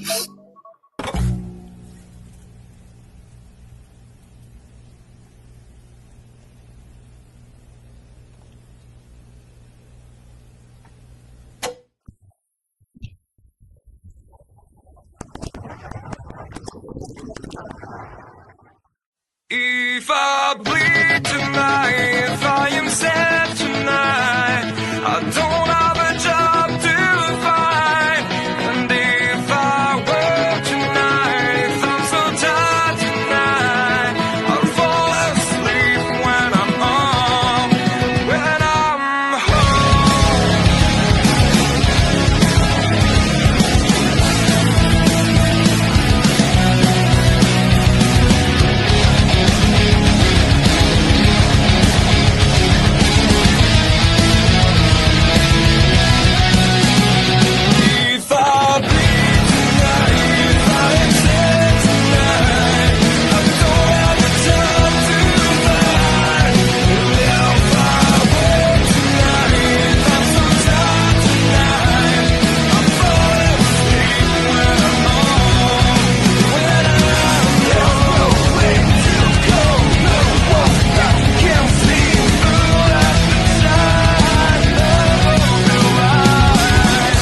If I bleed tonight, if I am sad tonight, I don't have a job to find. And if I work tonight, if I'm so tired tonight, I'll fall asleep when I'm home, when I'm home. If I bleed tonight, if I am sad tonight, I don't have a job to find. And if I work tonight, if I'm so tired tonight, I'll fall asleep when I'm home, when I'm home. There's no way to go, no one that can see through that shine of the light.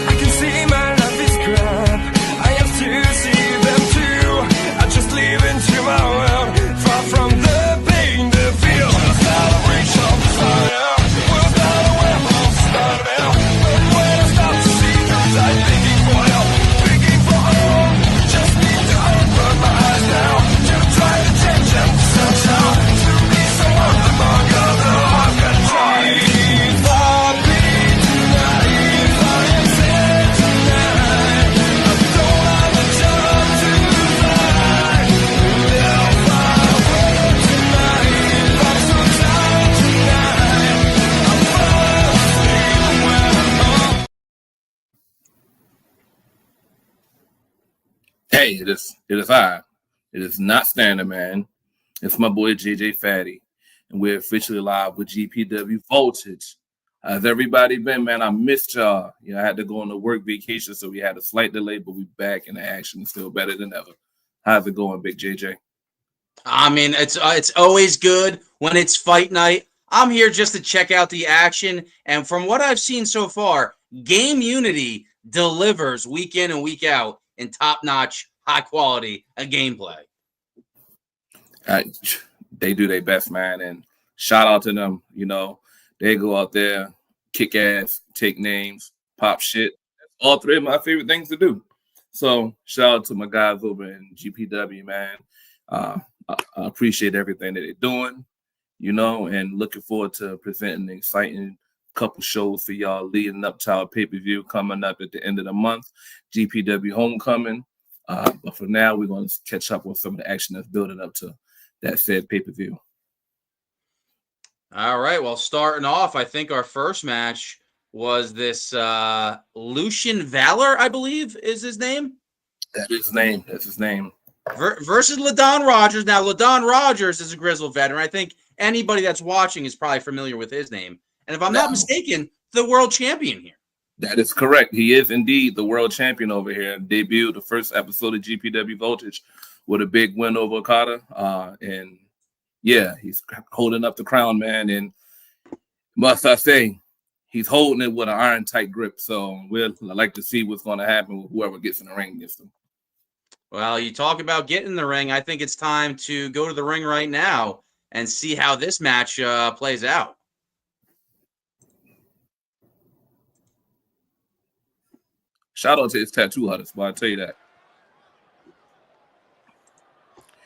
I can see my life is crap. I have to see them too. I just live into my world, far from the pain, the fear. Was out of reach of fire. Was not aware of starving. But when I start to see things, I'm thinking for help, thinking for hope. Just need to open my eyes now to try to change them somehow, to be someone among other I've got tried. If I bleed tonight, if I am sad tonight, I don't have a job to find. If I work tonight, if I'm so tired tonight, I'll fall asleep when I'm home. Hey, it is I. It is not Standard Man. It's my boy JJ Fatty, and we're officially live with GPW Voltage. How's everybody been, man? I missed y'all. I had to go on a work vacation, so we had a slight delay, but we back in action, still better than ever. How's it going, Big JJ? I mean, it's always good when it's fight night. I'm here just to check out the action, and from what I've seen so far, Game Unity delivers week in and week out in top-notch, high-quality gameplay. They do their best, man, and shout out to them. They go out there, kick ass, take names, pop shit. That's all three of my favorite things to do. So shout out to my guys over in GPW, man. I appreciate everything that they're doing, and looking forward to presenting an exciting couple shows for y'all leading up to our pay-per-view coming up at the end of the month, GPW Homecoming. But for now, we're going to catch up with some of the action that's building up to that said pay-per-view. All right, well, starting off, I think our first match was this Lucian Valor, I believe is his name. That's his name. Versus LaDon Rogers. Now, LaDon Rogers is a grizzled veteran. I think anybody that's watching is probably familiar with his name. And if I'm not mistaken, the world champion here. That is correct. He is indeed the world champion over here. Debuted the first episode of GPW Voltage with a big win over Okada. And yeah, he's holding up the crown, man. And must I say, he's holding it with an iron tight grip. So we'd like to see what's going to happen with whoever gets in the ring against him. Well, you talk about getting in the ring. I think it's time to go to the ring right now and see how this match plays out. Shout out to his tattoo artist, but I'll tell you that.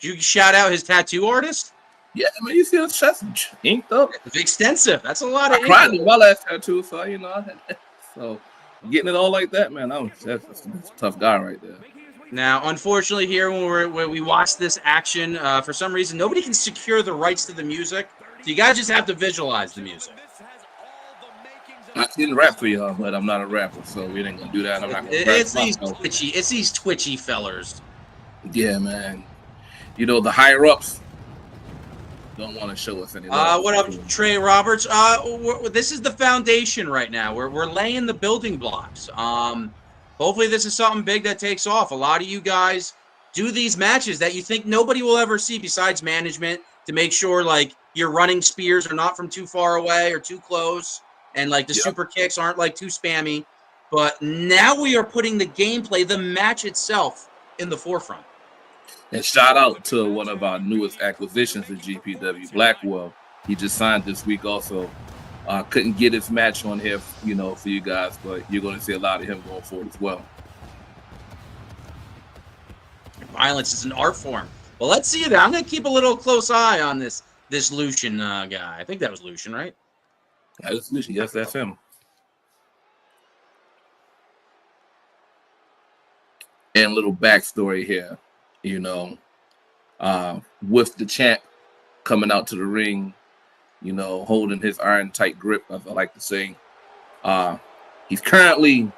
Did you shout out his tattoo artist? Yeah, man, you see his chest inked up. It's extensive. That's a lot of ink. I cried in my last tattoo, so so getting it all like that, man, that's a tough guy right there. Now, unfortunately, here when we watch this action, for some reason, nobody can secure the rights to the music. So you guys just have to visualize the music. I didn't rap for y'all, but I'm not a rapper, so we ain't gonna do that. I'm not gonna It's these twitchy fellers. Yeah, man. The higher ups don't want to show us any love. What up, Trey Roberts? This is the foundation right now. We're laying the building blocks. hopefully this is something big that takes off. A lot of you guys do these matches that you think nobody will ever see besides management to make sure like your running spears are not from too far away or too close, and like the super kicks aren't like too spammy. But now we are putting the gameplay, the match itself, in the forefront. And shout out to one of our newest acquisitions at GPW, Blackwell. He just signed this week also. Couldn't get his match on here, you know, for you guys, but you're going to see a lot of him going forward as well. Violence is an art form. Well, let's see that. I'm going to keep a little close eye on this Lucian guy. I think that was Lucian, right? That's Lucian. Yes, that's him. And a little backstory here, you know, with the champ coming out to the ring, you know, holding his iron tight grip, as I like to say. He's currently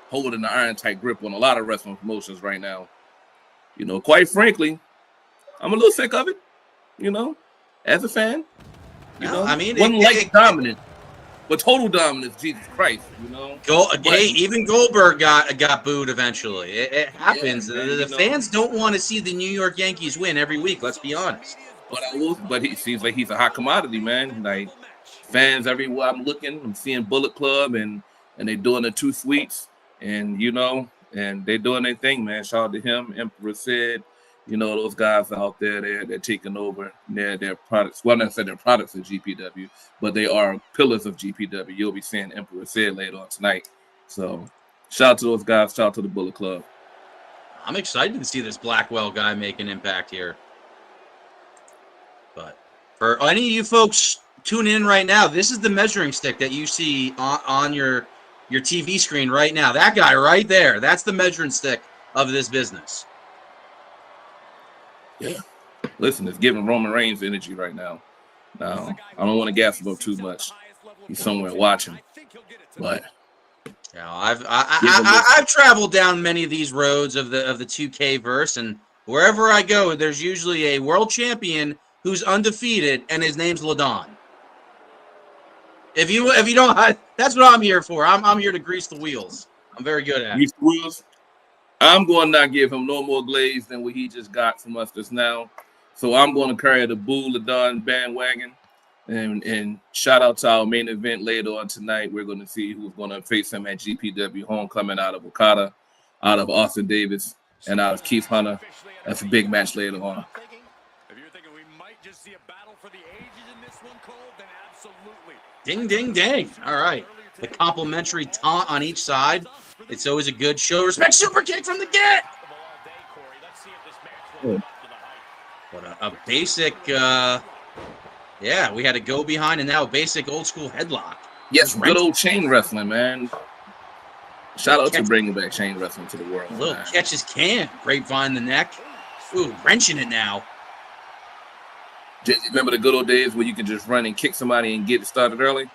holding the iron tight grip on a lot of wrestling promotions right now. You know, quite frankly, I'm a little sick of it, you know, as a fan. You know, I mean, one like dominant, but total dominance, Jesus Christ, you know. Even Goldberg got booed eventually. It happens. Yeah, man, the fans don't want to see the New York Yankees win every week. Let's be honest. But he seems like he's a hot commodity, man. Like fans everywhere I'm looking, I'm seeing Bullet Club and they're doing the two sweets, and you know, and they're doing their thing, man. Shout out to him, Emperor Sid. You know, those guys out there, they're taking over their products. Well, not say their products of GPW, but they are pillars of GPW. You'll be seeing Emperor Sid later on tonight. So shout out to those guys. Shout out to the Bullet Club. I'm excited to see this Blackwell guy make an impact here. But for any of you folks tuning in right now, this is the measuring stick that you see on your TV screen right now. That guy right there, that's the measuring stick of this business. Yeah. Listen, it's giving Roman Reigns energy right now. Now, I don't want to gas him up too much. He's somewhere watching. But yeah, I've traveled down many of these roads of the 2K verse, and wherever I go, there's usually a world champion who's undefeated, and his name's LaDon. If you don't, that's what I'm here for. I'm here to grease the wheels. I'm very good at it. Grease the wheels. I'm going to not give him no more glaze than what he just got from us just now. So I'm going to carry the Boo LaDon bandwagon. And shout out to our main event later on tonight. We're going to see who's going to face him at GPW Homecoming out of Okada, out of Austin Davis, and out of Keith Hunter. That's a big match later on. If you're thinking we might just see a battle for the ages in this one, Cole, then absolutely. Ding, ding, ding. All right. The complimentary taunt on each side. It's always a good show. Respect super kick from the get. What a basic, yeah, we had a go behind and now a basic old school headlock. Yes, good old chain wrestling, man. Shout out to bringing back chain wrestling to the world. Little catches can. Grapevine the neck. Ooh, wrenching it now. Remember the good old days where you could just run and kick somebody and get it started early?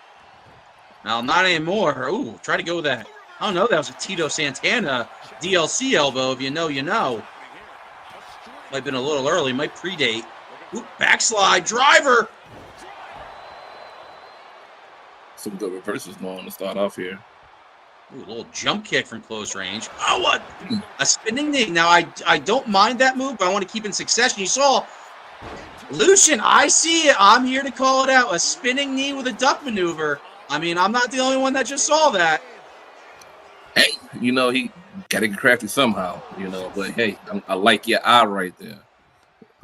Now, not anymore. Ooh, try to go with that. I don't know. That was a Tito Santana DLC elbow. If you know, you know. Might have been a little early. Might predate. Ooh, backslide. Driver. Some good reversals going to start off here. Ooh, a little jump kick from close range. Oh, what? A spinning knee. Now, I don't mind that move, but I want to keep in succession. You saw Lucian. I see it. I'm here to call it out. A spinning knee with a duck maneuver. I mean, I'm not the only one that just saw that. Hey, you know, he got to get crafty somehow, you know. But, hey, I like your eye right there.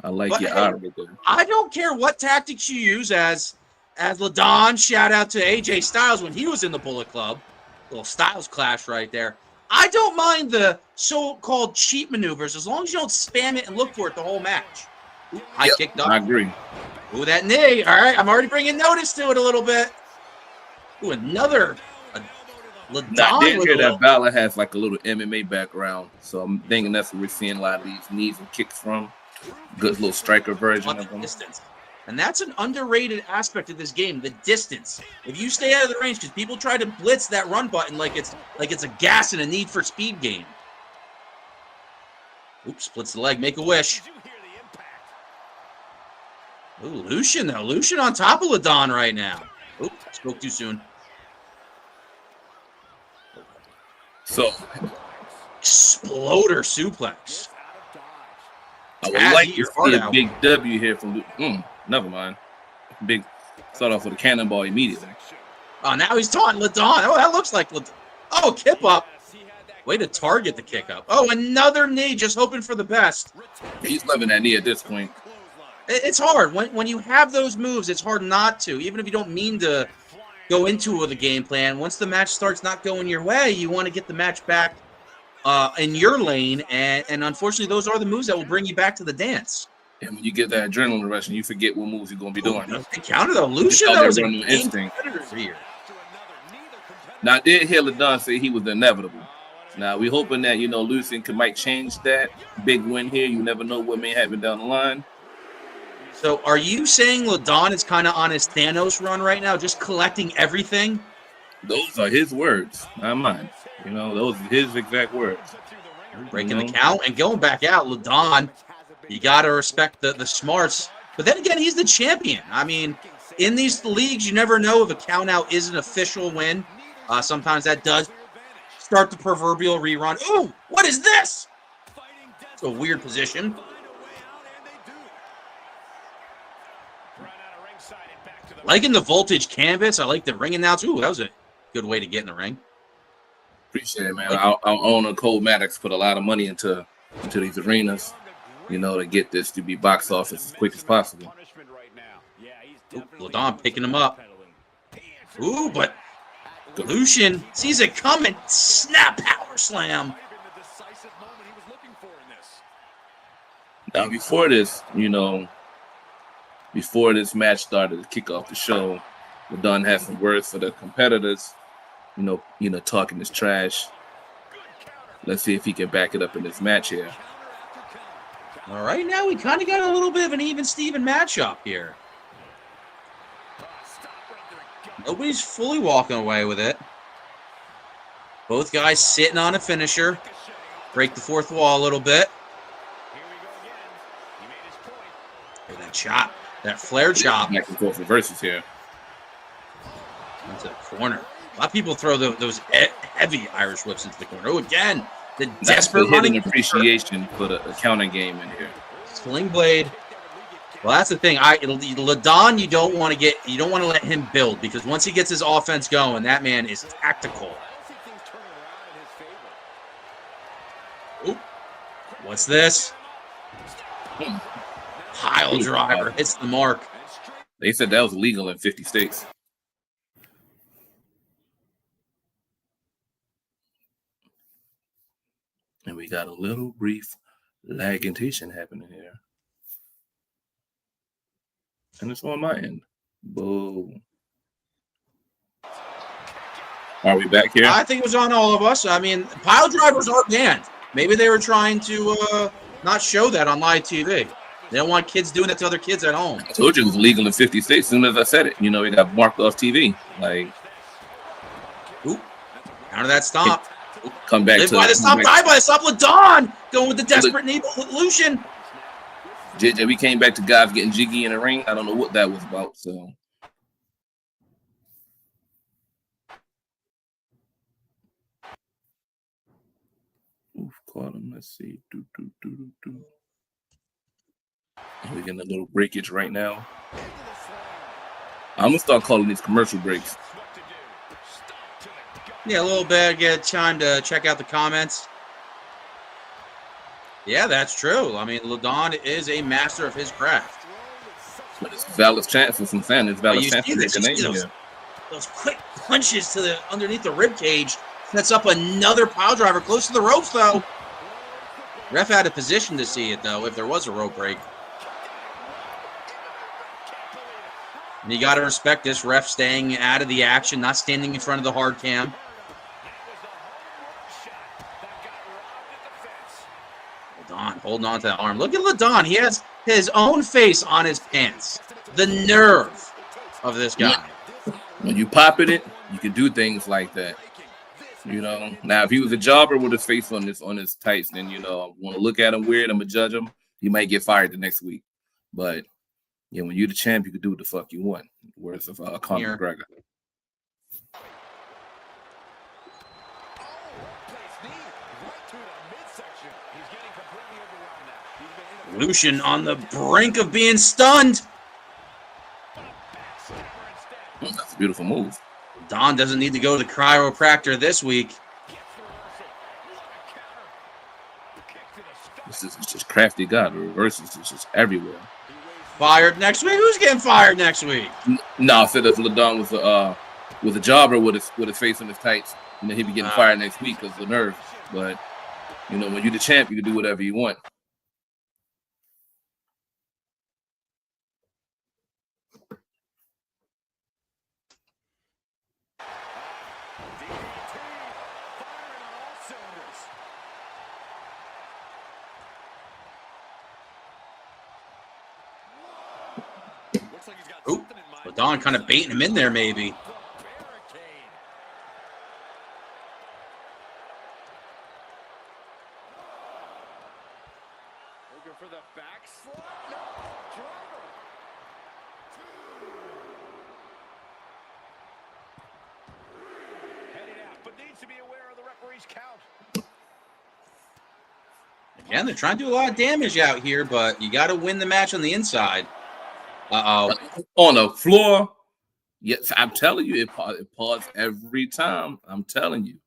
I like your eye right there. I don't care what tactics you use as LaDon. Shout out to AJ Styles when he was in the Bullet Club. Little Styles clash right there. I don't mind the so-called cheat maneuvers as long as you don't spam it and look for it the whole match. Ooh, high kicked up. I agree. Ooh, that knee. All right, I'm already bringing notice to it a little bit. Ooh, another LaDon. I did hear that Balor has like a little MMA background, so I'm thinking that's what we're seeing a lot of these knees and kicks from. Good little striker version of them. Distance. And that's an underrated aspect of this game, the distance. If you stay out of the range, because people try to blitz that run button like it's a gas and a Need for Speed game. Oops, splits the leg, make a wish. Ooh, Lucian though. Lucian on top of LaDon right now. Oops, spoke too soon. So Exploder suplex. I would Taz, like eat to your heart see a out. big W here from never mind. Big start off with a cannonball immediately. Oh, now he's taunting Ladon. Oh, that looks like Ladon. Oh, kip up. Way to target the kick up. Oh, another knee, just hoping for the best. He's loving that knee at this point. It's hard. When you have those moves, it's hard not to. Even if you don't mean to go into it with a game plan, once the match starts not going your way, you want to get the match back in your lane. And unfortunately, those are the moves that will bring you back to the dance. And when you get that adrenaline rush and you forget what moves you're going to be doing. They counted though. Lucian, that was a game competitor here. Now, I did hear Ladon say he was the inevitable. Now, we're hoping that, Lucian might change that. Big win here. You never know what may happen down the line. So are you saying Ladon is kind of on his Thanos run right now, just collecting everything? Those are his words, not mine. Those are his exact words. Breaking the count and going back out. Ladon, you got to respect the smarts. But then again, he's the champion. I mean, in these leagues, you never know if a count out is an official win. Sometimes that does start the proverbial rerun. Ooh, what is this? It's a weird position. Liking the Voltage canvas. I like the ring announce. Ooh, that was a good way to get in the ring. Appreciate it, man. Our owner, Cole Maddox, put a lot of money into these arenas, to get this to be box office as quick as possible. Ooh, Ladon picking him up. Ooh, but Lucian sees it coming. Snap power slam. Now, before this match started to kick off the show, Ladon had some words for the competitors, talking this trash. Let's see if he can back it up in this match here. All right, now we kind of got a little bit of an even-Steven matchup here. Nobody's fully walking away with it. Both guys sitting on a finisher. Break the fourth wall a little bit. Look at that chop. That flare chop. Back and forth reverses here. Into the corner. A lot of people throw those heavy Irish whips into the corner. Oh, again, the desperate hunting appreciation for the counting game in here. Sling blade. Well, that's the thing. Ladon, you don't want to let him build, because once he gets his offense going, that man is tactical. Ooh, what's this? Pile driver hits the mark. They said that was legal in 50 states. And we got a little brief lamentation happening here. And it's on my end. Boom. Are we back here? I think it was on all of us. I mean, pile drivers are banned. Maybe they were trying to not show that on live TV. They don't want kids doing that to other kids at home. I told you it was legal in 50 states. As soon as I said it, it got marked off TV. Like, ooh, counter that stomp. Come back Live to by the stop, die by the stop. Ladon going with the desperate knee, but Lucian. JJ, we came back to guys getting jiggy in the ring. I don't know what that was about. So, oof, caught him. Let's see. We're getting a little breakage right now. I'm gonna start calling these commercial breaks. Yeah, a little bit. Get time to check out the comments. Yeah, that's true. I mean, Ladon is a master of his craft. But it's valid chance for some fans. It's valid chance You see those quick punches to the underneath the rib cage. Sets up another pile driver close to the ropes, though. Ref had a position to see it, though, if there was a rope break. And you got to respect this ref staying out of the action, not standing in front of the hard cam. Ladon holding on to that arm. Look at Ladon. He has his own face on his pants. The nerve of this guy. When you pop it, you can do things like that. Now if he was a jobber with his face on his tights, then I want to look at him weird. I'm gonna judge him. He might get fired the next week. But when you're the champ, you can do what the fuck you want. Words of Conor McGregor. Lucian on the brink of being stunned. That's a beautiful move. Don doesn't need to go to the chiropractor this week. This is just crafty God. The reverses is just everywhere. Fired next week? Who's getting fired next week? No, I said if LaDon was a jobber with his face in his tights, and then he'd be getting fired next week because of the nerve. But you know, when you're the champ, you can do whatever you want. Ooh, LaDon kind of baiting him in there, maybe. Looking for the backslide. No, driver. Heading out, but needs to be aware of the referee's count. Again, they're trying to do a lot of damage out here, but you got to win the match on the inside. Uh-oh. On the floor. Yes, I'm telling you, it paused every time. I'm telling you.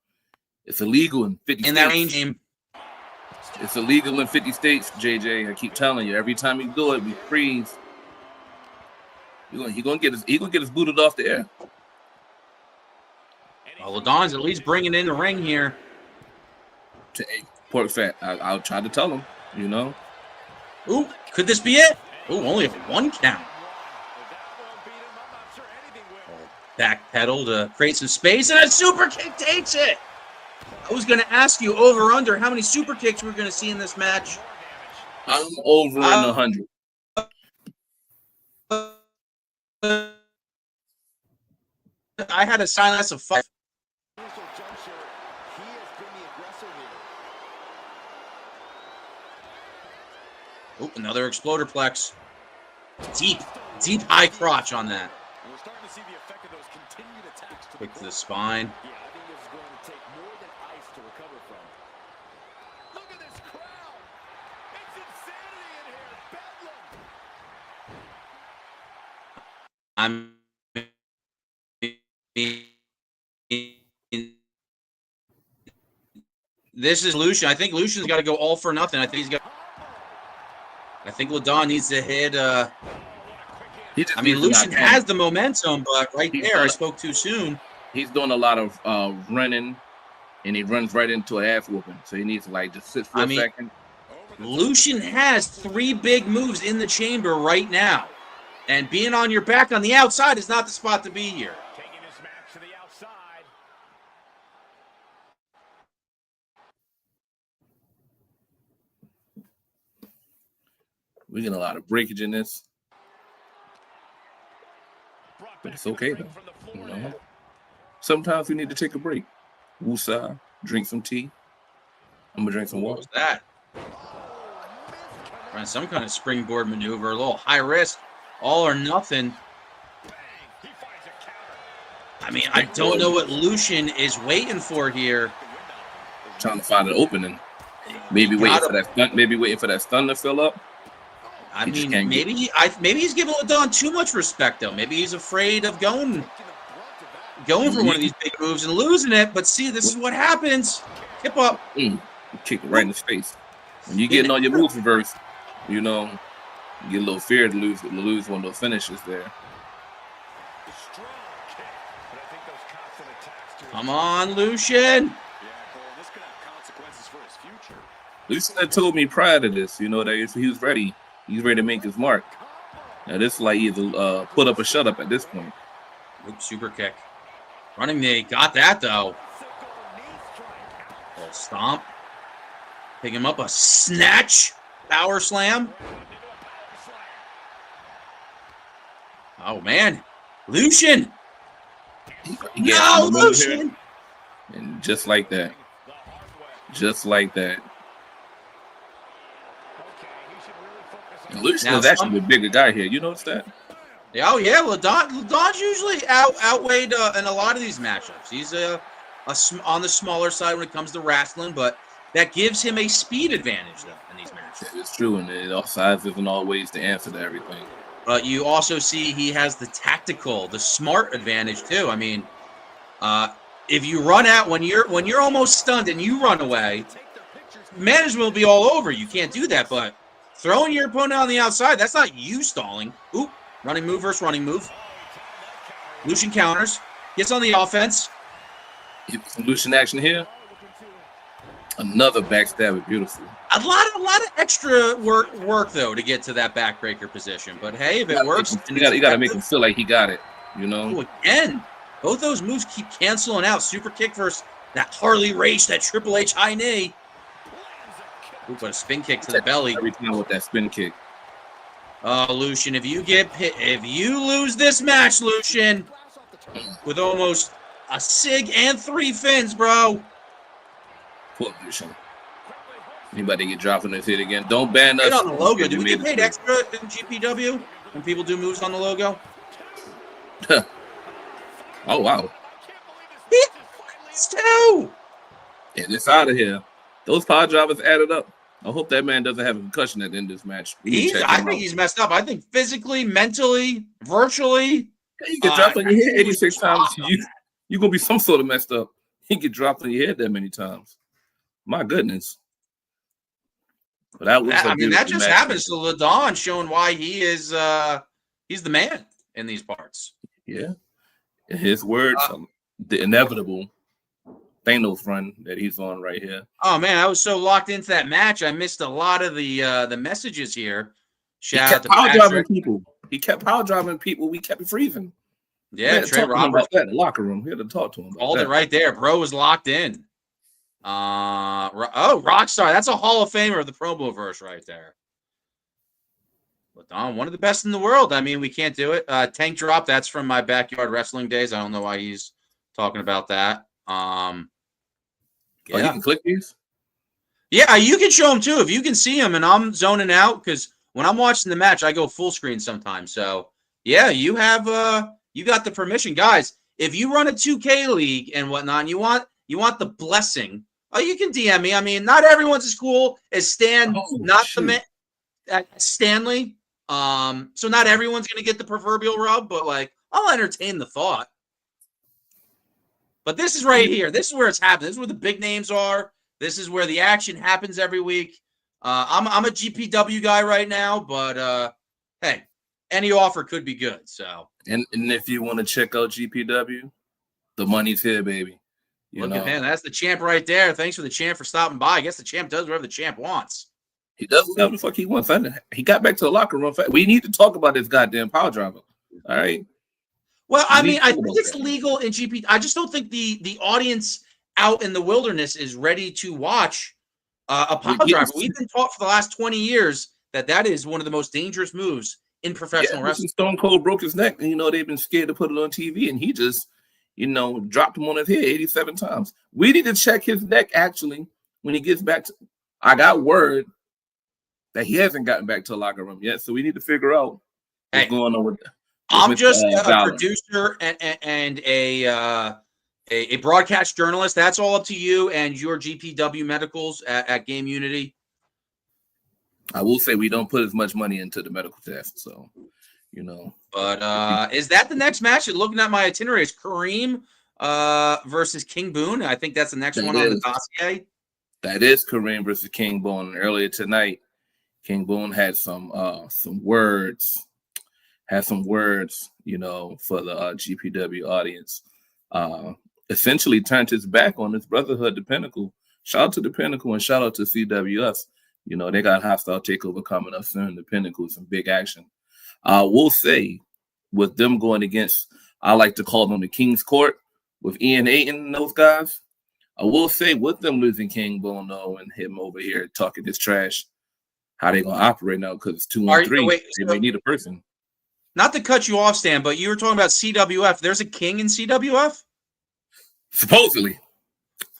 It's illegal in 50 In states. that range game. It's illegal in 50 states, JJ. I keep telling you. Every time you do it, we freeze. He gonna get his booted off the air. Well, LaDon's at least bringing in the ring here. Pork fat. I'll try to tell him, you know. Ooh, could this be it? Ooh, only a 1 count. Back pedal to create some space, and a super kick takes it. I was going to ask you over or under how many super kicks we're going to see in this match. I'm over in 100. I had a silence of 5. Oh, another exploder plex. Deep high crotch on that. We're starting to see the effect of those continued attacks to Quick to the spine. Yeah, I think this is going to take more than ice to recover from. Look at this crowd. It's insanity in here. Bedlam. This is Lucian. I think Lucian's got to go all for nothing. I think LaDon needs to hit. Lucian has the momentum, but I spoke too soon. He's doing a lot of running, and he runs right into a ass whooping. So he needs to just sit for a second. Lucian has 3 big moves in the chamber right now, and being on your back on the outside is not the spot to be here. Taking this match to the outside. We get a lot of breakage in this, but it's okay though. You know, sometimes we need to take a break. Woosah, drink some tea. I'm gonna drink some water. What was that? Trying some kind of springboard maneuver, a little high risk, all or nothing. I mean, I don't know what Lucian is waiting for here. Trying to find an opening. Maybe waiting for that stunt. Maybe waiting for that stun to fill up. I mean, maybe he's giving LaDon too much respect, though. Maybe he's afraid of going for one of these big moves and losing it. But see, this is what happens. Hip up. Kick it right in his face. When you're getting all your moves reversed, you know, you get a little fear to lose one of those finishes there. Come on, Lucian. Lucian had told me prior to this, you know, that he was ready. He's ready to make his mark. Now this is like either put up or shut up at this point. Oops, super kick. Running knee. Got that, though. Little stomp. Pick him up. A snatch. Power slam. Oh, man. Lucian. No, Lucian. And just like that. Just like that. And Lucian is actually a bigger guy here. You notice that? Oh, yeah. LaDon's usually outweighed in a lot of these matchups. He's on the smaller side when it comes to wrestling, but that gives him a speed advantage, though, in these matches. It's true, and size isn't always the answer to everything. But you also see he has the tactical, the smart advantage too. I mean, if you run out when you're almost stunned and you run away, management will be all over. You can't do that. But throwing your opponent on the outside, that's not you stalling. Oop, running move versus running move. Lucian counters, gets on the offense. Some Lucian action here. Another backstabber, beautiful. A lot of extra work though to get to that backbreaker position. But hey, if it works, you got to make him feel like he got it. You know. Oh, again, both those moves keep canceling out. Super kick versus that Harley Race, that Triple H high knee. Ooh, but a spin kick to the belly. Every time with that spin kick. Oh, Lucian, if you lose this match, Lucian, with almost a sig and 3 fins, bro. Poor Lucian. Anybody get dropped on his head again? Don't ban us. On the logo. Do we get paid extra in GPW when people do moves on the logo? Oh, wow. It's 2. Yeah, it's out of here. Those power drivers added up. I hope that man doesn't have a concussion at the end of this match. I think he's messed up. I think physically, mentally, virtually. You get dropped on your head 86 times. You're going to be some sort of messed up. You get dropped on your head that many times. My goodness. But that just happens to LaDon, showing why he is he's the man in these parts. Yeah. His words, the inevitable Thanos run that he's on right here. Oh man, I was so locked into that match, I missed a lot of the messages here. Shout out to power driving people. He kept power driving people. We kept freezing. Yeah, Trey Roberts about that in the locker room. We had to talk to him. Called it right there. Bro was locked in. Rockstar. That's a Hall of Famer of the promo verse right there. LaDon, one of the best in the world. I mean, we can't do it. Tank drop. That's from my backyard wrestling days. I don't know why he's talking about that. You can click these? Yeah, you can show them too if you can see them. And I'm zoning out because when I'm watching the match, I go full screen sometimes. So yeah, you have you got the permission, guys. If you run a 2K league and whatnot, and you want the blessing. Oh, you can DM me. I mean, not everyone's as cool as Stan. Stanley. So not everyone's gonna get the proverbial rub, but like I'll entertain the thought. But this is right here. This is where it's happening. This is where the big names are. This is where the action happens every week. I'm a GPW guy right now, but hey, any offer could be good. So and if you want to check out GPW, the money's here, baby. Look at him. That's the champ right there. Thanks for the champ for stopping by. I guess the champ does whatever the champ wants. He does whatever the fuck he wants. He got back to the locker room. We need to talk about this goddamn power driver. All right. Well, I mean, I think it's legal in GP. I just don't think the audience out in the wilderness is ready to watch a power driver. We've been taught for the last 20 years that is one of the most dangerous moves in professional wrestling. Stone Cold broke his neck, and they've been scared to put it on TV, and he just dropped him on his head 87 times. We need to check his neck actually when he gets back to. I got word that he hasn't gotten back to the locker room yet, so we need to figure out what's going on with that. I'm just a producer and a broadcast journalist. That's all up to you and your GPW medicals at Game Unity. I will say we don't put as much money into the medical test, so But is that the next match? Looking at my itinerary, is Kareem versus King Boone. I think that's the next one on the dossier. That is Kareem versus King Boone. Earlier tonight, King Boone had some words. For the GPW audience. Essentially turned his back on his brotherhood, the Pinnacle. Shout out to the Pinnacle and shout out to CWS. They got Hostile Takeover coming up soon. The Pinnacle, some big action. We'll say with them going against, I like to call them the King's Court with Ian Ayton and those guys. I will say with them losing King Boone though and him over here talking this trash, how they gonna operate now because it's 2-on-3. They may need a person. Not to cut you off, Stan, but you were talking about CWF. There's a king in CWF? Supposedly.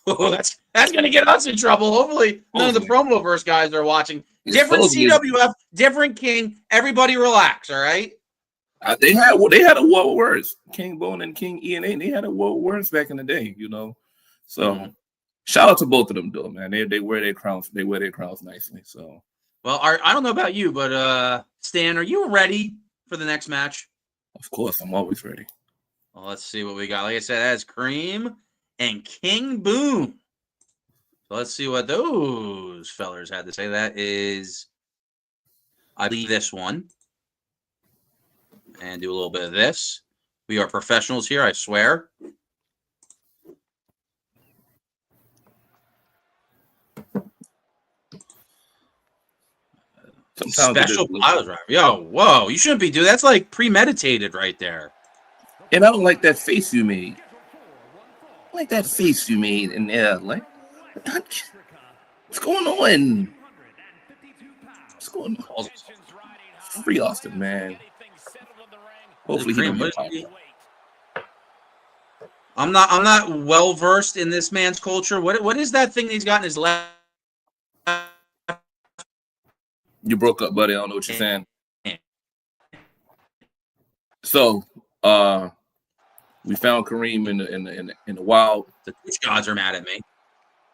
Oh, that's going to get us in trouble. Hopefully, none of the Promoverse guys are watching. Different CWF, different king. Everybody relax, all right? They had a war of words. King Boone and King Ian, they had a war of words back in the day, So shout out to both of them, though, man. They wear their crowns. They wear their crowns nicely. So, Well, I don't know about you, but Stan, are you ready for the next match? of course, I'm always ready. Well, let's see what we got. Like I said, that's Cream and King Boom. So let's see what those fellers had to say. That is, I believe, this one. And do a little bit of this. We are professionals here, I swear. Special pile driver. Yo, whoa. You shouldn't be doing that. That's like premeditated right there. And I don't like that face you made. I like that face you made in there. Like, what's going on? What's going on? Free Austin, man. Hopefully he don't get popped. I'm not well versed in this man's culture. What is that thing he's got in his left? You broke up, buddy. I don't know what you're saying. So, we found Kareem in the wild. The Twitch gods are mad at me.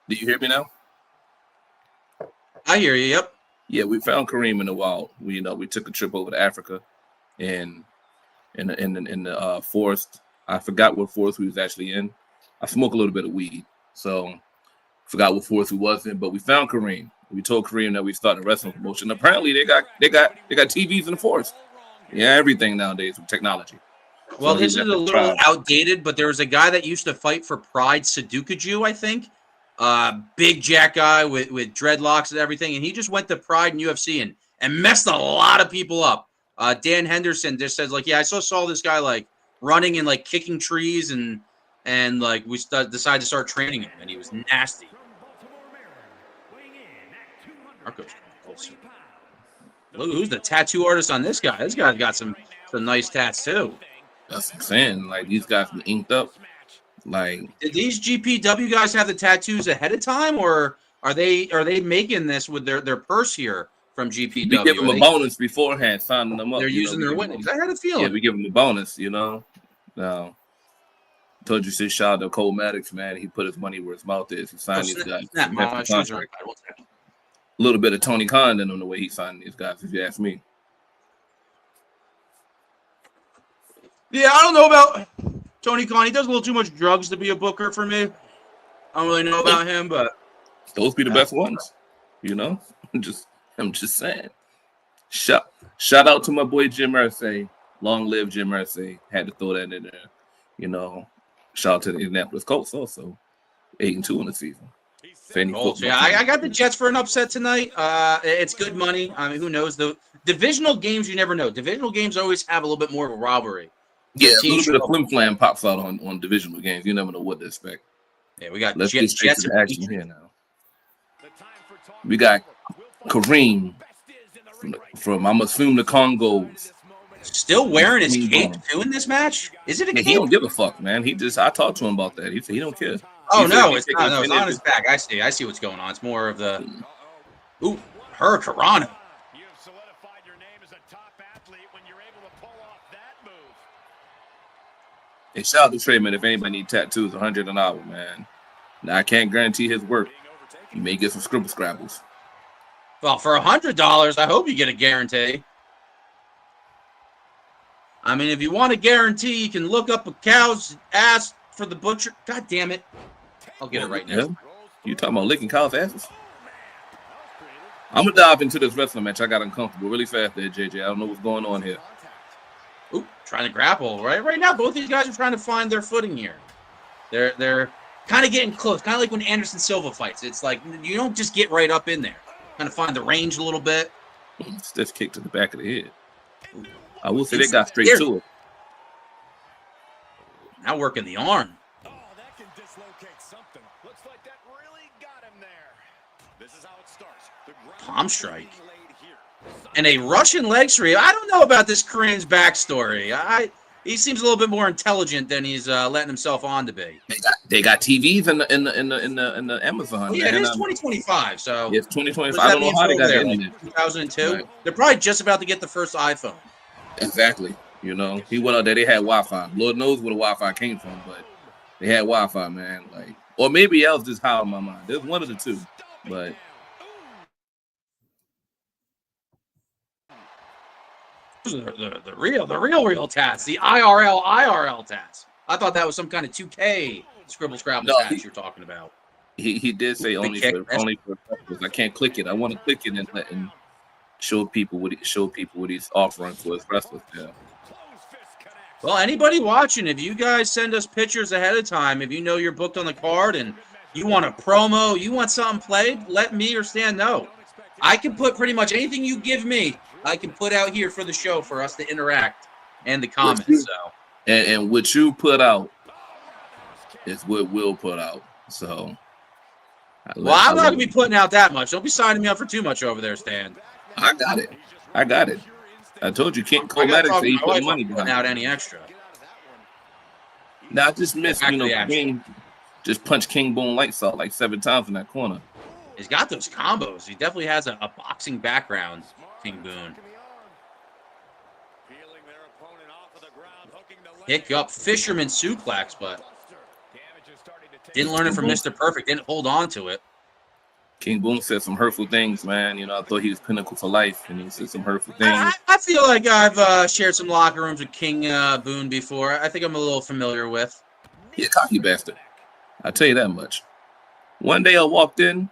Do you hear me now? I hear you. Yep. Yeah, we found Kareem in the wild. We took a trip over to Africa, and in the forest. I forgot what forest we was actually in. I smoke a little bit of weed, so forgot what forest we was in. But we found Kareem. We told Kareem that we started a wrestling promotion. Apparently, they got TVs in the forest. Yeah, everything nowadays with technology. Well, So this he's is a at the little tribe. outdated, but there was a guy that used to fight for Pride, Sadukaju, I think. Big jack guy with dreadlocks and everything, and he just went to Pride and UFC and messed a lot of people up. Dan Henderson just says, like, yeah, I saw this guy like running and like kicking trees and like we decided to start training him, and he was nasty. Marco's closer. Look, who's the tattoo artist on this guy? This guy's got some nice tats too. That's what I'm saying. Like, these guys been inked up. Like, Did these GPW guys have the tattoos ahead of time, or are they making this with their purse here from GPW? we give them a bonus beforehand, signing them up. They're you know, using we their give winnings. them- I had a feeling. Yeah, we give them a bonus, Now, told you, say shout out to Cole Maddox, man. He put his money where his mouth is. He signed these guys. Snap, my Hefty shoes are contract. A little bit of Tony Condon on the way he signed these guys, if you ask me. Yeah, I don't know about Tony Khan. He does a little too much drugs to be a booker for me. I don't really know about him, but Those be the best ones, I'm just saying. Shout out to my boy Jim Irsay. Long live Jim Irsay. Had to throw that in there. Shout out to the Indianapolis Colts also. 8-2 in the season. Colts, yeah, I got the Jets for an upset tonight. It's good money. I mean, who knows? The divisional games, you never know. Divisional games always have a little bit more of a rivalry. Yeah, a little bit of flim flam pops out on divisional games. You never know what to expect. Yeah, we got Let's get straight Jets to the and action here now. We got Kareem from I'm assuming the Congos. Still wearing his cape too in this match. Is it a Yeah, cape? he don't give a fuck, man. I talked to him about that. He said he don't care. Oh He said no, he it's take not. his No, it's finish. on his back. I see what's going on. It's more of the Hurricanrana. You've solidified your name as a top athlete when you're able to pull off that move. Hey, shout out to Treyman. If anybody need tattoos, $100 an hour, man. Now I can't guarantee his work. You may get some scribble scrabbles. Well, for $100, I hope you get a guarantee. I mean, if you want a guarantee, you can look up a cow's ass for the butcher. God damn it. I'll get it right now. Yeah. You talking about licking cows' asses? I'm going to dive into this wrestling match. I got uncomfortable really fast there, JJ. I don't know what's going on here. Ooh, trying to grapple. Right now, both these guys are trying to find their footing here. They're kind of getting close. Kind of like when Anderson Silva fights. It's like you don't just get right up in there. Kind of find the range a little bit. Stiff kick to the back of the head. I will say they got straight to it. Now working the arm. Oh, that can dislocate something. Looks like that really got him there. This is how it starts. The Palm strike. And a Russian leg sweep. I don't know about this Korean's backstory. He seems a little bit more intelligent than he's letting himself on to be. They got TVs in the Amazon. Oh, yeah, it is 2025. So it's 2025. what I does don't know that how they mean got for in over there. there? 2002. Right. They're probably just about to get the first iPhone. Exactly. He went out there. They had Wi-Fi. Lord knows where the Wi-Fi came from, but they had Wi-Fi, man. Like Or maybe I was just high on my mind. There's one of the two. But the real tats, the IRL tats. I thought that was some kind of 2K scribble scrabble tats you're talking about. He did say only for purpose. I can't click it. I want to click it and show people what he's offering for his wrestlers. Yeah. Well, anybody watching, if you guys send us pictures ahead of time, if you know you're booked on the card and you want a promo, you want something played, let me or Stan know. I can put pretty much anything you give me, I can put out here for the show for us to interact and the comments. And what you put out is what we'll put out. So. Well, I'm not going to be putting out that much. Don't be signing me up for too much over there, Stan. I got it. I told you, King Comedic said he put money behind out any extra. Now, I just missed, King just punched King Boone Lights out like 7 times in that corner. He's got those combos. He definitely has a boxing background, King Boone. Pick up Fisherman suplex, but didn't learn it from Mr. Perfect. Didn't hold on to it. King Boone said some hurtful things, man. I thought he was pinnacle for life, and he said some hurtful things. I feel like I've shared some locker rooms with King Boone before. I think I'm a little familiar with. He's a cocky bastard. I'll tell you that much. One day I walked in,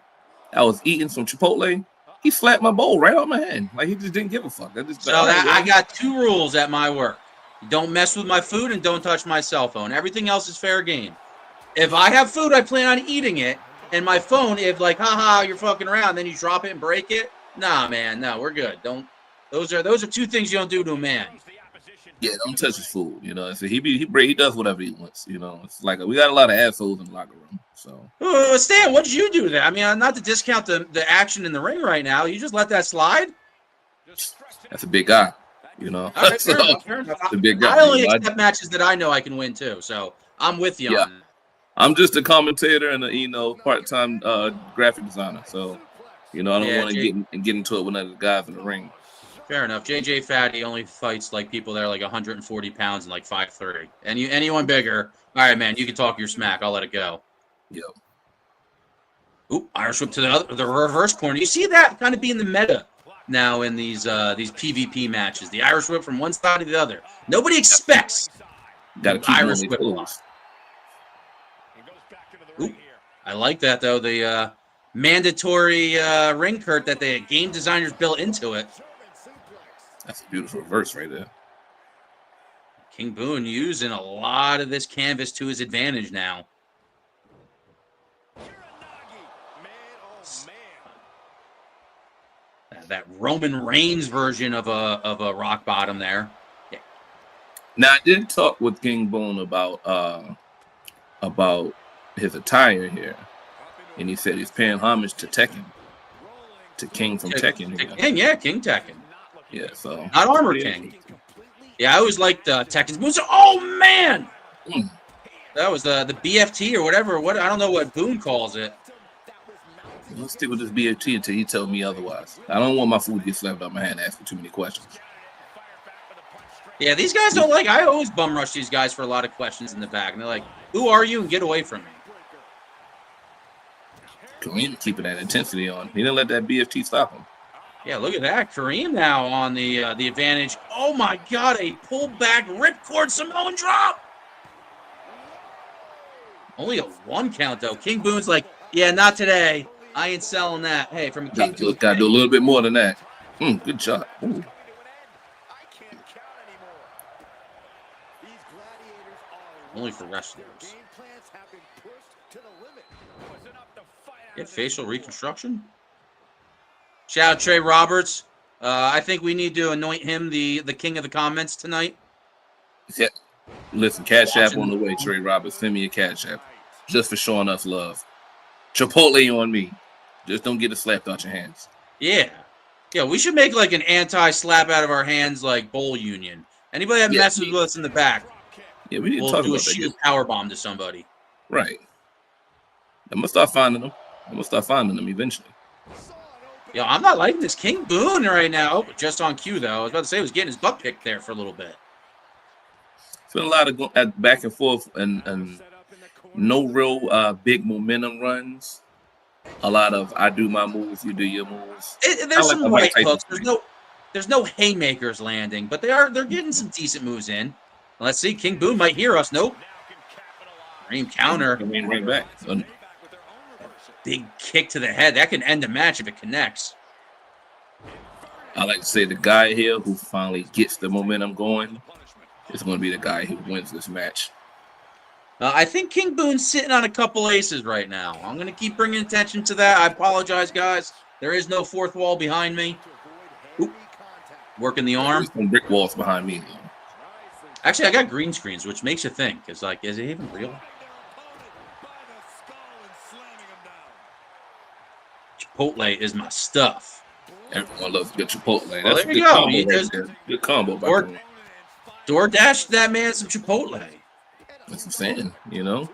I was eating some Chipotle. He slapped my bowl right out my hand. Like he just didn't give a fuck. I got 2 rules at my work. Don't mess with my food and don't touch my cell phone. Everything else is fair game. If I have food, I plan on eating it. And my phone, if like, haha, you're fucking around, then you drop it and break it. Nah, man, no, we're good. Don't. Those are 2 things you don't do to a man. Yeah, don't touch his food. So he does whatever he wants. It's like we got a lot of assholes in the locker room. So Stan, what did you do there? I mean, not to discount the action in the ring right now. You just let that slide. That's a big guy. All right, fair enough. The big guy. I only accept matches that I know I can win too. So I'm with you on that. I'm just a commentator and a part-time graphic designer. So I don't want to get into it with other guys in the ring. Fair enough. JJ Fatty only fights like people that are like 140 pounds and like 5'3". And anyone bigger, all right, man, you can talk your smack. I'll let it go. Yep. Ooh, Irish whip to the reverse corner. You see that kind of being the meta now in these PvP matches. The Irish whip from one side to the other. Nobody expects the Irish whip. Ooh, I like that though. The mandatory ring curt that the game designers built into it. That's a beautiful reverse right there. King Boone using a lot of this canvas to his advantage now. That Roman Reigns version of a rock bottom there. Yeah. Now I did talk with King Boone about his attire here, and he said he's paying homage to Tekken, to King from Tekken. King, yeah, King Tekken. Yeah, so not Armor King. Yeah, I always liked Tekken's moves. Oh man, that was the BFT or whatever. I don't know what Boone calls it. Let's stick with this BFT until he tells me otherwise. I don't want my food to get slapped out my hand asking too many questions. Yeah, these guys don't like. I always bum rush these guys for a lot of questions in the back, and they're like, "Who are you?" and get away from me. Kareem keeping that intensity on. He didn't let that BFT stop him. Yeah, look at that. Kareem now on the advantage. Oh, my God. A pullback ripcord Samoan drop. Only a 1 count, though. King Boone's like, yeah, not today. I ain't selling that. Hey, from a king to a gotta do a little bit more than that. Good shot. Ooh. Only for wrestlers. Get facial reconstruction. Shout out Trey Roberts. I think we need to anoint him the king of the comments tonight. Yeah. Listen, Cash App on the way, Trey Roberts. Send me a Cash App. Just for showing us love. Chipotle on me. Just don't get it slapped out your hands. Yeah. Yeah, we should make like an anti-slap out of our hands like bowl union. Anybody that messes with us in the back, yeah, we need to talk about that. We'll do a shield power bomb to somebody. Right. I'm going to start finding them eventually. Yeah, I'm not liking this King Boone right now. Oh, just on cue, though. I was about to say he was getting his butt kicked there for a little bit. It's been a lot of back and forth and no real big momentum runs. A lot of I do my moves, you do your moves. There's like some the Mike right Tyson hooks. thing. There's no haymakers landing, but they're getting some decent moves in. Let's see. King Boone might hear us. Nope. Dream counter. I mean, right back. Big kick to the head. That can end the match if it connects. I like to say the guy here who finally gets the momentum going is going to be the guy who wins this match. I think King Boone's sitting on a couple aces right now. I'm going to keep bringing attention to that. I apologize, guys. There is no fourth wall behind me. Oop. Working the arm. There's some brick walls behind me. Actually, I got green screens, which makes you think. It's like, is it even real? Chipotle is my stuff. Everyone loves good Chipotle. Well, That's there a you good go. combo right there. Good combo by Kareem. DoorDash that man some Chipotle. That's what I'm saying. You know,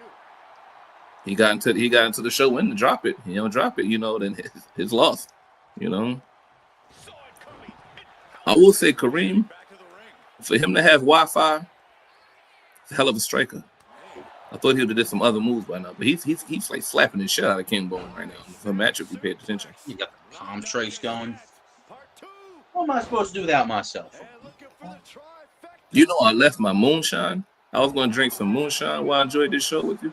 he got into the show when to drop it. You know, drop it. You know, then his loss. You know, I will say Kareem, for him to have Wi-Fi, it's a hell of a striker. I thought he would have did some other moves by now, but he's like slapping the shit out of King Bone right now. For a match, if we paid attention. You got the palm trace going. What am I supposed to do without myself? You know, I left my moonshine. I was going to drink some moonshine while I enjoyed this show with you.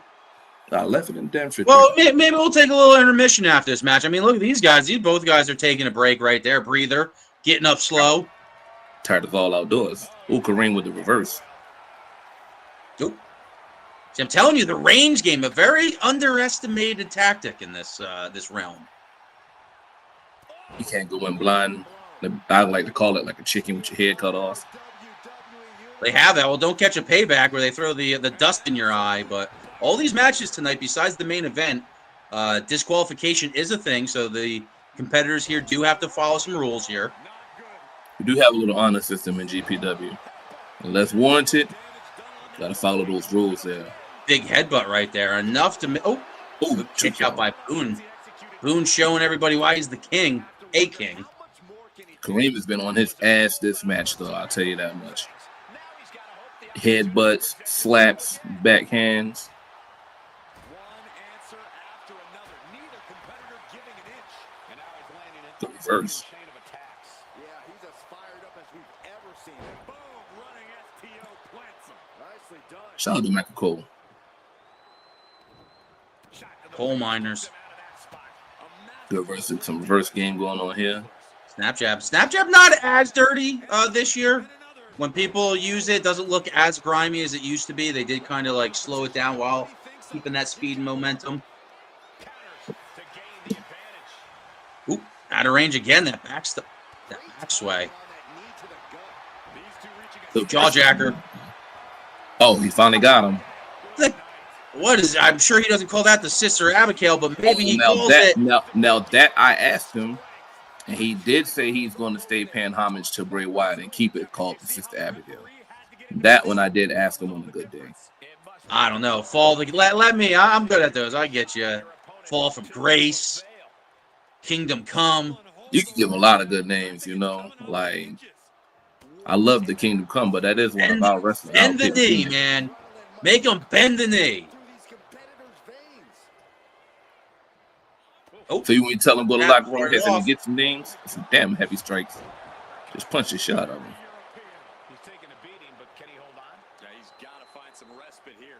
I left it in the damn shit. Well, maybe we'll take a little intermission after this match. I mean, look at these guys. Both guys are taking a break right there. Breather, getting up slow. Tired of all outdoors. Ooh, Kareem with the reverse. Oop. See, I'm telling you, the range game, a very underestimated tactic in this realm. You can't go in blind. I like to call it like a chicken with your head cut off. They have that. Well, don't catch a payback where they throw the dust in your eye. But all these matches tonight, besides the main event, disqualification is a thing. So the competitors here do have to follow some rules here. We do have a little honor system in GPW. Unless warranted, got to follow those rules there. Big headbutt right there. Enough to... Oh, kick out by Boone. Boone showing everybody why he's the king. A king. Kareem has been on his ass this match, though. I'll tell you that much. Headbutts, slaps, backhands. The reverse. Shout out to Michael Cole. Coal miners. Good some reverse game going on here. Snap jab. Snap jab not as dirty this year. When people use it, doesn't look as grimy as it used to be. They did kind of like slow it down while keeping that speed and momentum. Oop, out of range again. That back sway. Jawjacker. Oh, he finally got him. What is? I'm sure he doesn't call that the Sister Abigail, but maybe he calls it. Now that I asked him, and he did say he's going to stay paying homage to Bray Wyatt and keep it called the Sister Abigail. That one I did ask him on a good day. I don't know. Let me. I'm good at those. I get you. Fall from grace. Kingdom come. You can give a lot of good names, you know. Like I love the Kingdom Come, but that is one of our wrestlers. Bend the knee, man. Make them bend the knee. Oh, so you want to tell him go to locker room and get some names? Some damn heavy strikes. Just punch the shot out of him. He's taking a beating, but can he hold on? Yeah, he's got to find some respite here.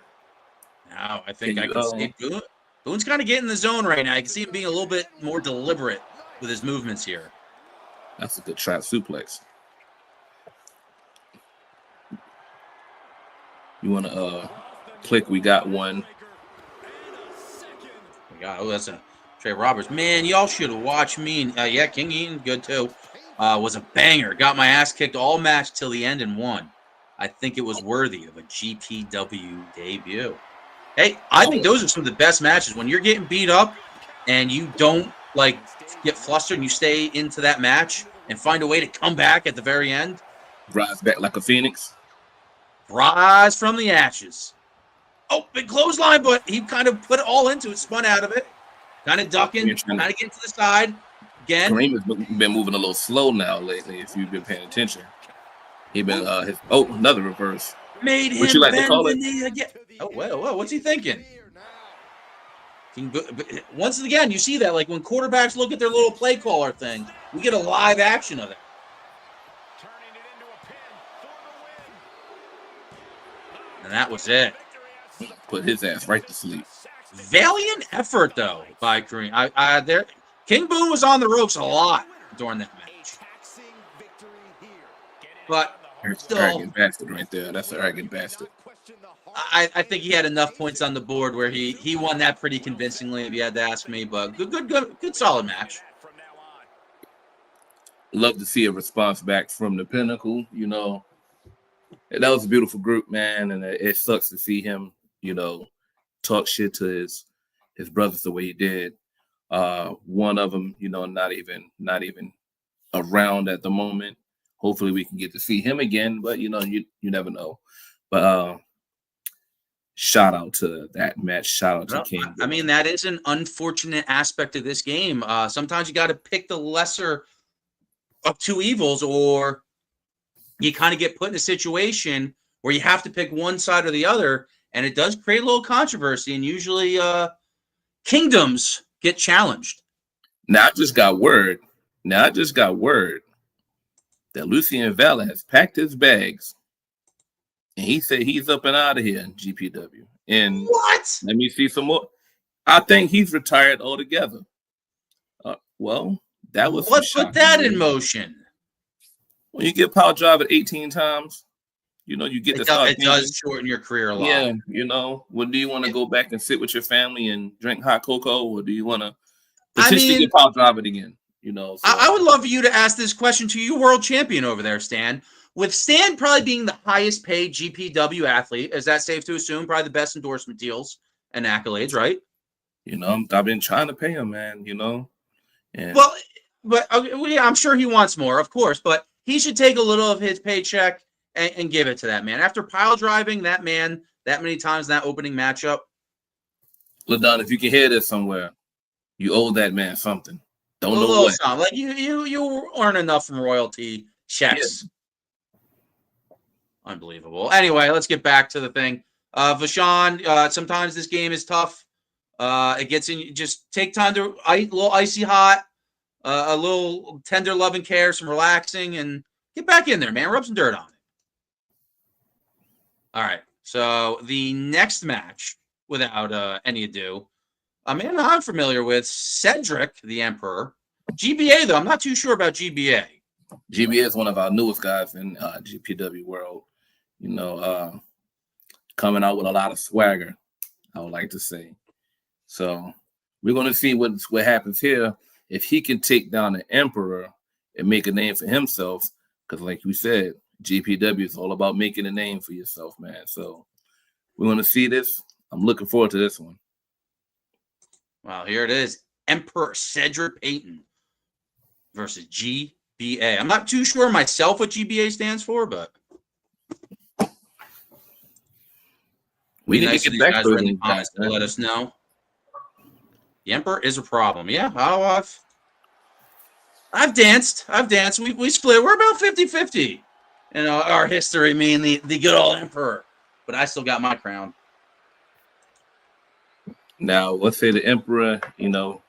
Now I think I can see Boone. Boone's kind of getting in the zone right now. I can see him being a little bit more deliberate with his movements here. That's a good trap suplex. You want to click? We got one. That's a Trey Roberts. Man, y'all should have watched me. Yeah, King Eaton, good too. Was a banger. Got my ass kicked all match till the end and won. I think it was worthy of a GPW debut. Hey, I think those are some of the best matches. When you're getting beat up and you don't like get flustered and you stay into that match and find a way to come back at the very end. Rise back like a phoenix. Rise from the ashes. Oh, big clothesline, but he kind of put it all into it, spun out of it. Kind of ducking, kind of getting to the side. Again. Kareem has been moving a little slow now lately, if you've been paying attention. He been another reverse. Made What you him like to bend call the it? knee again. Oh, whoa, what's he thinking? Once again, you see that, like when quarterbacks look at their little play caller thing, we get a live action of it. And that was it. Put his ass right to sleep. Valiant effort, though, by Kareem. King Boone was on the ropes a lot during that match. But still, arrogant bastard right there. That's an arrogant bastard. I think he had enough points on the board where he won that pretty convincingly, if you had to ask me. But good, solid match. Love to see a response back from the Pinnacle. You know, that was a beautiful group, man, and it sucks to see him, you know, talk shit to his brothers the way he did. One of them, you know, not even around at the moment. Hopefully, we can get to see him again, but you know, you never know. But shout out to that match. Shout out to King. I mean, that is an unfortunate aspect of this game. Sometimes you got to pick the lesser of two evils, or you kind of get put in a situation where you have to pick one side or the other, and it does create a little controversy, and usually kingdoms get challenged. Now I just got word that Lucien Valla has packed his bags, and he said he's up and out of here in GPW. And what? Let me see some more. I think he's retired altogether. Well, that was what put that in motion. When you get power drive at 18 times, you know you get it does shorten your career a lot. Yeah, you know. Well, do you want to go back and sit with your family and drink hot cocoa, or do you want to potentially get power drive it again? You know, so. I would love for you to ask this question to your world champion over there, Stan. With Stan probably being the highest paid GPW athlete, is that safe to assume? Probably the best endorsement deals and accolades, right? You know, I've been trying to pay him, man. You know, and well, but I'm sure he wants more, of course. But he should take a little of his paycheck and give it to that man. After pile driving that man that many times in that opening matchup. LaDon, if you can hear this somewhere, you owe that man something. Don't know what. Something. Like you earn enough from royalty checks. Yeah. Unbelievable. Anyway, let's get back to the thing. Vachon, sometimes this game is tough. It gets in. Just take time to a little icy hot, a little tender love and care, some relaxing, and get back in there, man. Rub some dirt on it. All right. So the next match, without any ado, a man I'm familiar with, Cedric the Emperor. GBA, though, I'm not too sure about GBA. GBA is one of our newest guys in GPW world. You know, coming out with a lot of swagger, I would like to say. So we're going to see what happens here. If he can take down the Emperor and make a name for himself, because like we said, GPW is all about making a name for yourself, man. So we want to see this. I'm looking forward to this one. Wow, here it is. Emperor Cedric Payton versus GBA. I'm not too sure myself what GBA stands for, but we need to get back to the comments to let us know. The Emperor is a problem. Yeah, I've danced. We split. We're about 50-50 in our history, me and the good old Emperor. But I still got my crown. Now, let's say the Emperor, you know,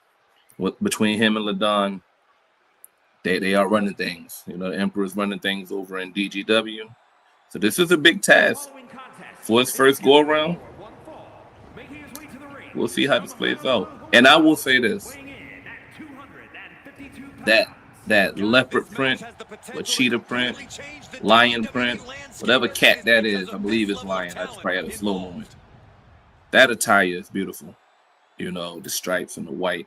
between him and LaDon, they are running things. You know, the Emperor's running things over in DGW. So this is a big task for his first go around. We'll see how this plays out. And I will say this: that leopard print, or cheetah print, lion print, whatever cat that is, I believe it's lion. I just probably had a slow moment. That attire is beautiful. You know, the stripes and the white.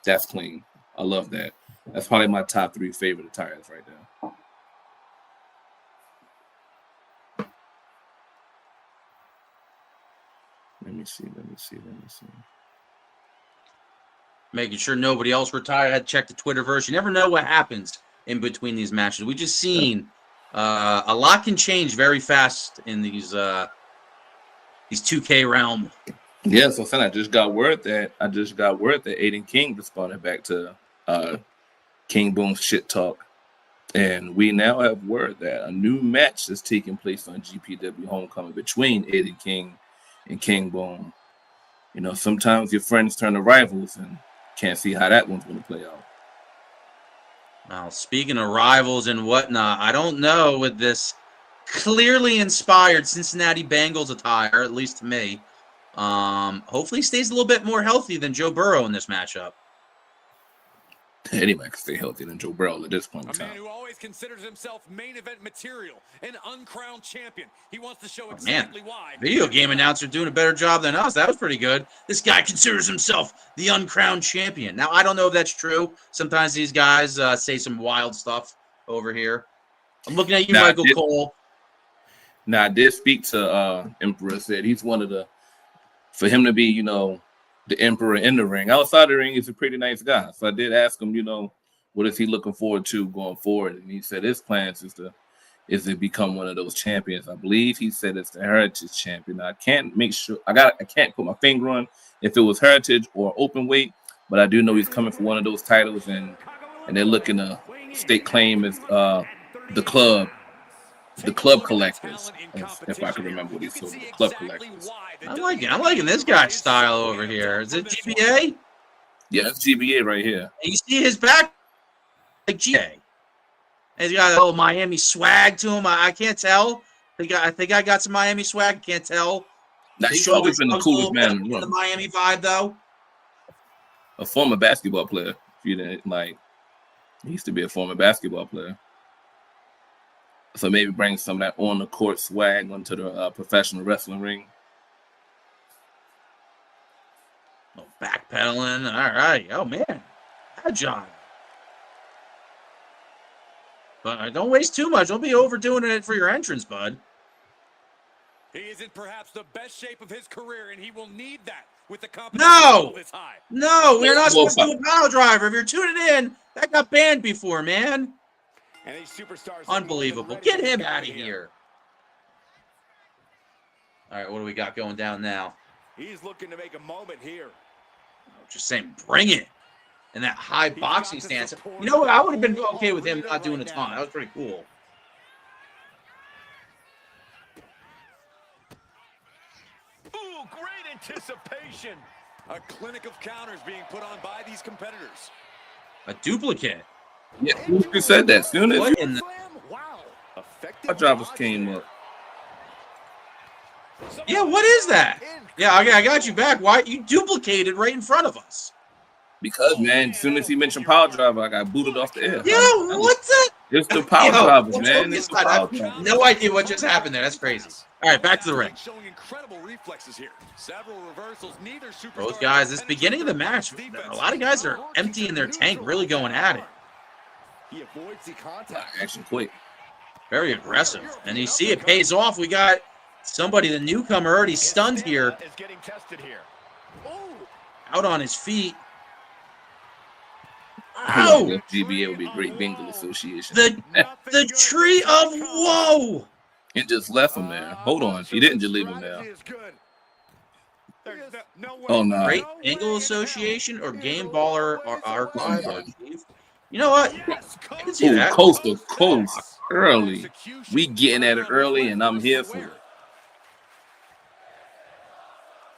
That's clean. I love that. That's probably my top 3 favorite attires right there. Let me see. Making sure nobody else retired. I had to check the Twitterverse. You never know what happens in between these matches. We just seen a lot can change very fast in these 2K realm. Yeah, so I just got word that Aiden King responded back to King Boom's shit talk And we now have word that a new match is taking place on GPW Homecoming between Eddie King and King Bone. You know, sometimes your friends turn to rivals, and can't see how that one's going to play out. Now, speaking of rivals and whatnot, I don't know with this clearly inspired Cincinnati Bengals attire, at least to me. Hopefully he stays a little bit more healthy than Joe Burrow in this matchup. Anybody can stay healthy than Joe Burrow at this point in A man time. who always considers himself main event material, an uncrowned champion. He wants to show Man, exactly why. video game announcer doing a better job than us. That was pretty good. This guy considers himself the uncrowned champion. Now, I don't know if that's true. Sometimes these guys say some wild stuff over here. I'm looking at you, Michael Cole. Now, I did speak to Emperor, said he's one of for him to be, you know, the Emperor in the ring. Outside the ring, he's a pretty nice guy. So I did ask him, you know, what is he looking forward to going forward? And he said his plans is to become one of those champions. I believe he said it's the Heritage Champion. I can't make sure I can't put my finger on if it was Heritage or open weight, but I do know he's coming for one of those titles, and they're looking to stake claim as the club collectors, if I can remember what he said, the club collectors. I'm liking this guy's style over here. Is it GBA? Yeah, it's GBA right here. And you see his back like GBA. And he's got a little Miami swag to him. I can't tell. I think I got some Miami swag. I can't tell. Now, he's always been the coolest man in the The room. Miami vibe, though. A former basketball player. If you didn't he used to be a former basketball player. So maybe bring some of that on the court swag onto the professional wrestling ring. Oh, backpedaling. All right. Oh, man. Agile. But don't waste too much. Don't be overdoing it for your entrance, bud. He is in perhaps the best shape of his career, and he will need that with the competition this high. No, we're not supposed to do a pile driver. If you're tuning in, that got banned before, man. And these superstars, unbelievable. Get him out of here. All right, what do we got going down now? He's looking to make a moment here. Just saying, bring it. And that high boxing stance. You know what? I would have been okay with him not doing a ton. That was pretty cool. Ooh, great anticipation. A clinic of counters being put on by these competitors. A duplicate. Yeah, who said that? Soon as Wow. drivers came up. Yeah, what is that? Yeah, I got you back. Why you duplicated right in front of us? Because, man, as soon as he mentioned power driver, I got booted off the air. Yeah, what's that? It's the power drivers, man. It's the power drivers. No idea what just happened there. That's crazy. All right, back to the ring. Showing incredible reflexes here. Several reversals. Neither superstar. Both guys, this beginning of the match, a lot of guys are emptying their tank, really going at it. He avoids the contact. Action quick. Very aggressive. And you see it pays off. We got somebody, the newcomer, already stunned here. Is getting tested here. Out on his feet. Ow! GBA would be a great Bengal association. The tree of woe. And just left him there. Hold on. He didn't just leave him there. Oh, no. Great Bengal Association or Game Baller or Archive. You know what? I can see that. Coast to coast. Early. We getting at it early, and I'm here for it.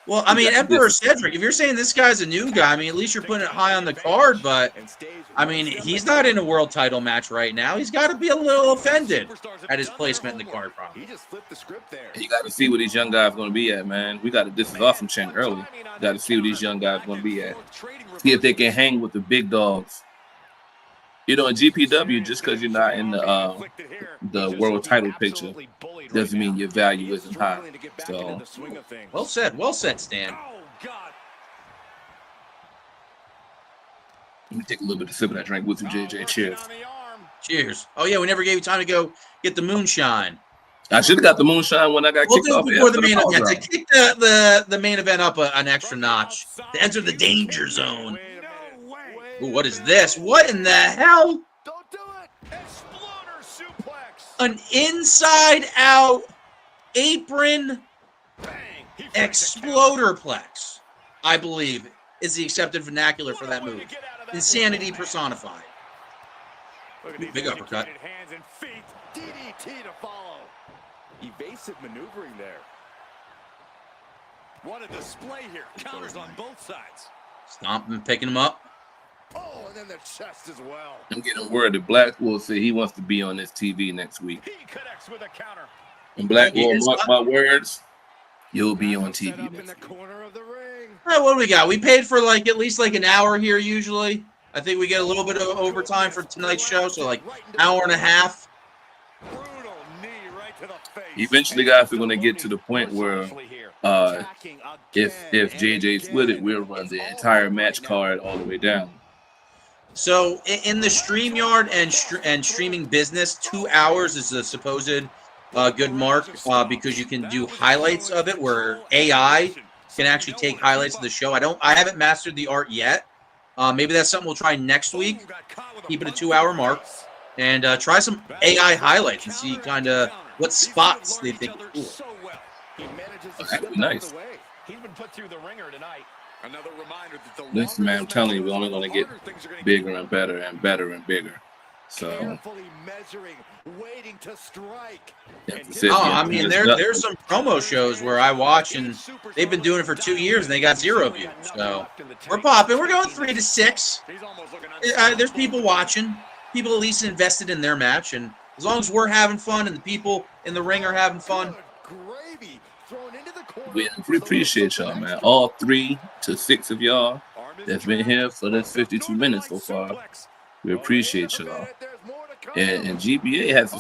Well, I mean, Emperor Cedric, if you're saying this guy's a new guy, I mean, at least you're putting it high on the card, but, I mean, he's not in a world title match right now. He's got to be a little offended at his placement in the card, probably. He just flipped the script there. You got to see where these young guys going to be at, man. This is awesome chant early. Got to see where these young guys going to be at. See if they can hang with the big dogs. You know, in GPW, just because you're not in the world title picture doesn't mean your value isn't high. So, well said, Stan. Let me take a little bit of sip of that drink with you, JJ. Cheers. Cheers. Oh yeah, we never gave you time to go get the moonshine. I should have got the moonshine when I got kicked off. Before the main event. To kick the main event up an extra notch. To enter the danger zone. Ooh, what is this? What in the hell? Don't do it. Exploder suplex. An inside-out apron exploderplex, I believe, is the accepted vernacular for that move. Insanity personified. Look at these Big uppercut. educated hands and feet. DDT to follow. Evasive maneuvering there. What a display here. Counters on both sides. Stomping, picking him up. Oh, and then the chest as well. I'm getting word that Blackwell said he wants to be on this TV next week. He connects with a counter. And Blackwell, Yes, mark my words, you'll be on Set TV up in the next week. corner of the ring. All right, what do we got? We paid for like at least like an hour here usually. I think we get a little bit of overtime for tonight's show, so like hour and a half. Brutal knee right to the face. Eventually, guys, we're going to get to the point where if JJ split it, we'll run the entire match card all the way down. So in the StreamYard and streaming business, 2 hours is a supposed good mark because you can do highlights of it where AI can actually take highlights of the show. I haven't mastered the art yet. Maybe that's something we'll try next week. Keep it a 2 hour mark and try some AI highlights and see kind of what spots they think are cool. That'd be nice. He's been put through the ringer tonight. Another reminder that the Listen, man, I'm telling you, we're only going to get bigger and better and better and bigger. So, carefully measuring, waiting to strike. I mean, there's some promo shows where I watch and they've been doing it for 2 years and they got 0 views. So we're popping. We're going 3 to 6. There's people watching. People at least invested in their match, and as long as we're having fun and the people in the ring are having fun. we appreciate y'all, man. All 3 to 6 of y'all that's been here for this 52 minutes so far. We appreciate y'all. And GBA has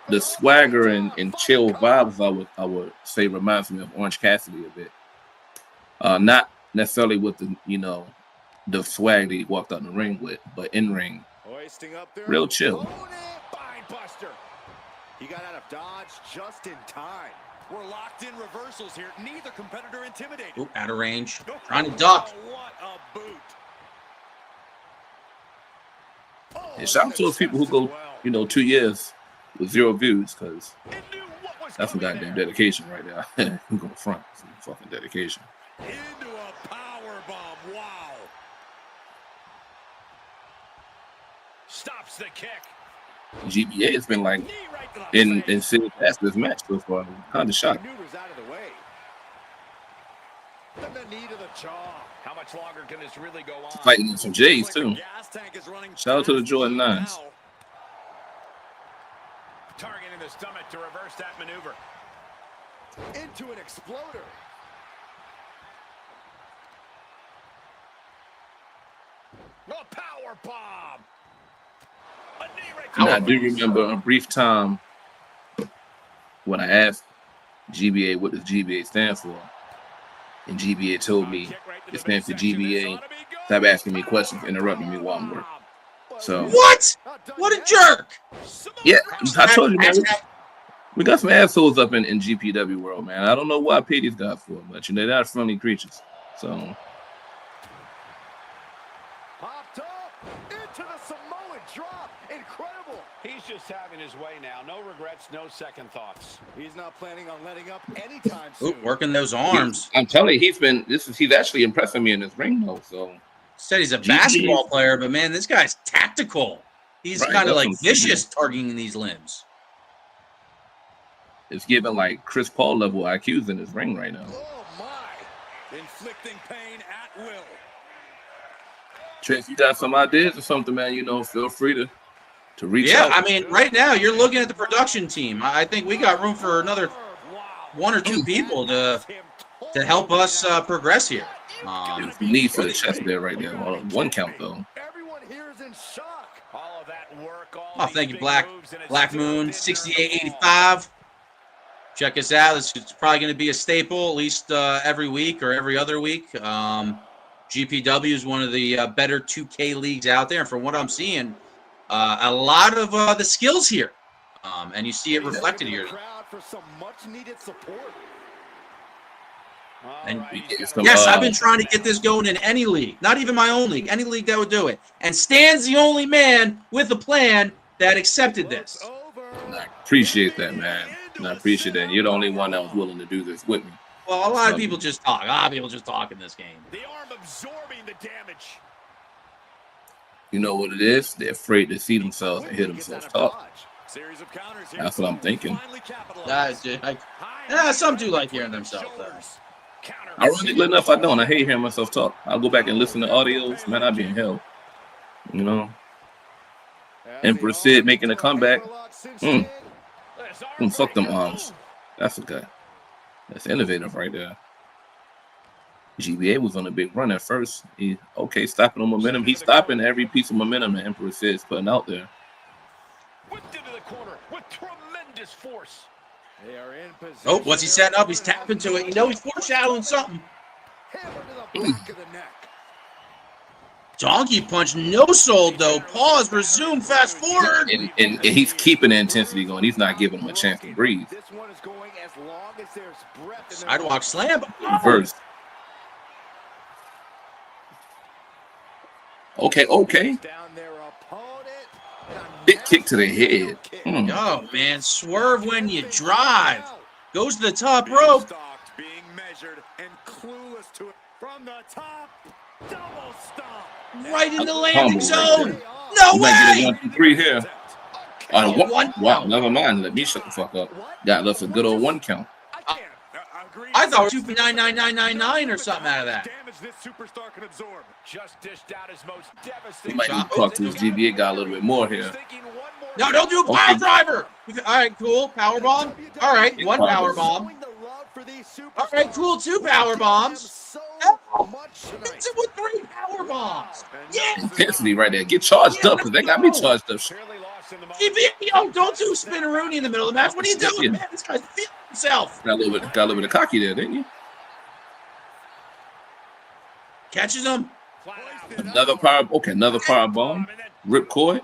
the swagger and chill vibes, I would say, reminds me of Orange Cassidy a bit. Not necessarily with the swag that he walked out in the ring with, but in ring, real chill. He got out of dodge just in time. We're locked in reversals here. Neither competitor intimidated. Ooh, out of range. Trying to duck. What a boot. And shout out to those people who go, 2 years with 0 views, because that's some goddamn dedication right there. Who go front? Some fucking dedication. Into a power bomb. Wow. Stops the kick. GBA has been like in serious past this match so far. I'm kind of shocked. Maneuvers out of the way. And the knee to the jaw. How much longer can this really go on? Fighting some J's too. Shout out to the Jordan 9s. Targeting the stomach to reverse that maneuver. Into an exploder. A power bomb. A knee right to And I the do face. remember a brief time when I asked GBA what does GBA stand for, and GBA told me it stands for GBA. Stop asking me questions, interrupting me while I'm working. So What? What a jerk! yeah, I told you, man. We got some assholes up in GPW world, man. I don't know what I pay these guys for, but they're not friendly creatures. So Popped up into the Samoan drop. Incredible. He's just having his way now. No regrets, no second thoughts. He's not planning on letting up anytime Ooh, soon. working those arms. I'm telling you, he's actually impressing me in this ring though. So Said he's a basketball player, but man, this guy's tactical. He's Right, kind of that's like what I'm saying. vicious targeting these limbs. it's giving like Chris Paul level IQs in this ring right now. Oh my. Inflicting pain at will. Trent, if you got some ideas or something, man, feel free to reach Yeah, out. I mean, right now you're looking at the production team. I think we got room for another Wow. 1 or 2 people to help us progress here. There's need for the chest there right there. On 1 count though. Everyone here is in shock. All of that work, all Oh, these thank you, big Black moves, and it's Black still Moon been 6885. Check us out. It's probably going to be a staple at least every week or every other week. GPW is one of the better 2K leagues out there, and from what I'm seeing, a lot of the skills here, and you see it reflected here. Crowd for some much needed support. And We get some, yes, I've been trying to get this going in any league, not even my own league, any league that would do it. And Stan's the only man with a plan that accepted this. and I appreciate that, man. And I appreciate that. You're the only one that was willing to do this with me. Well, a lot of people just talk. A lot of people just talk in this game. The arm absorbing the damage. You know what it is? They're afraid to see themselves and hear themselves talk. That's what I'm thinking. Some do like hearing themselves, though. Ironically enough, I don't. I hate hearing myself talk. I'll go back and listen to audios. Man, I'd be in hell. You know? Emperor Sid making a comeback. Fuck them arms. That's a guy. That's innovative right there. GBA was on a big run at first. Stopping on momentum. He's stopping every piece of momentum that Emperor Sid's putting out there. Whipped into the corner with tremendous force. They are in position. Oh, what's he setting up? He's tapping to it. You know he's foreshadowing something. Hammer to the back of the neck. Donkey punch, no sold though. Pause, resume, fast forward. And he's keeping the intensity going. He's not giving him a chance to breathe. This one is going as long as there's breath in Sidewalk slam. Reverse. Okay. down their opponent. Big kick to the head. Oh, man. Swerve when you drive. Goes to the top rope. Stalked, being measured and clueless to it from the top. Double stomp. Right in the Combo landing right zone. there. No You might get a way. 1, 2, 3 here. One Wow, count. never mind. Let me shut the fuck up. Got left a good old 1 count. I thought it was 2.99999 or something out of that. Damage this superstar can absorb. Just dished out his most He devastating. might need to talk to his GBA guy a little bit more here. No, don't do a power driver. All right, cool. Power bomb. All right, Big one power bomb. bomb. All right, cool. 2 power bombs. It's it with 3 power bombs. Yeah. Intensity right there. Get charged up because they got me charged up. Yo, don't do spin-a-rooney in the middle of the match. What are you doing, man? This guy's feeling himself. Got a little bit of cocky there, didn't you? Catches him. Another power bomb. Ripcord.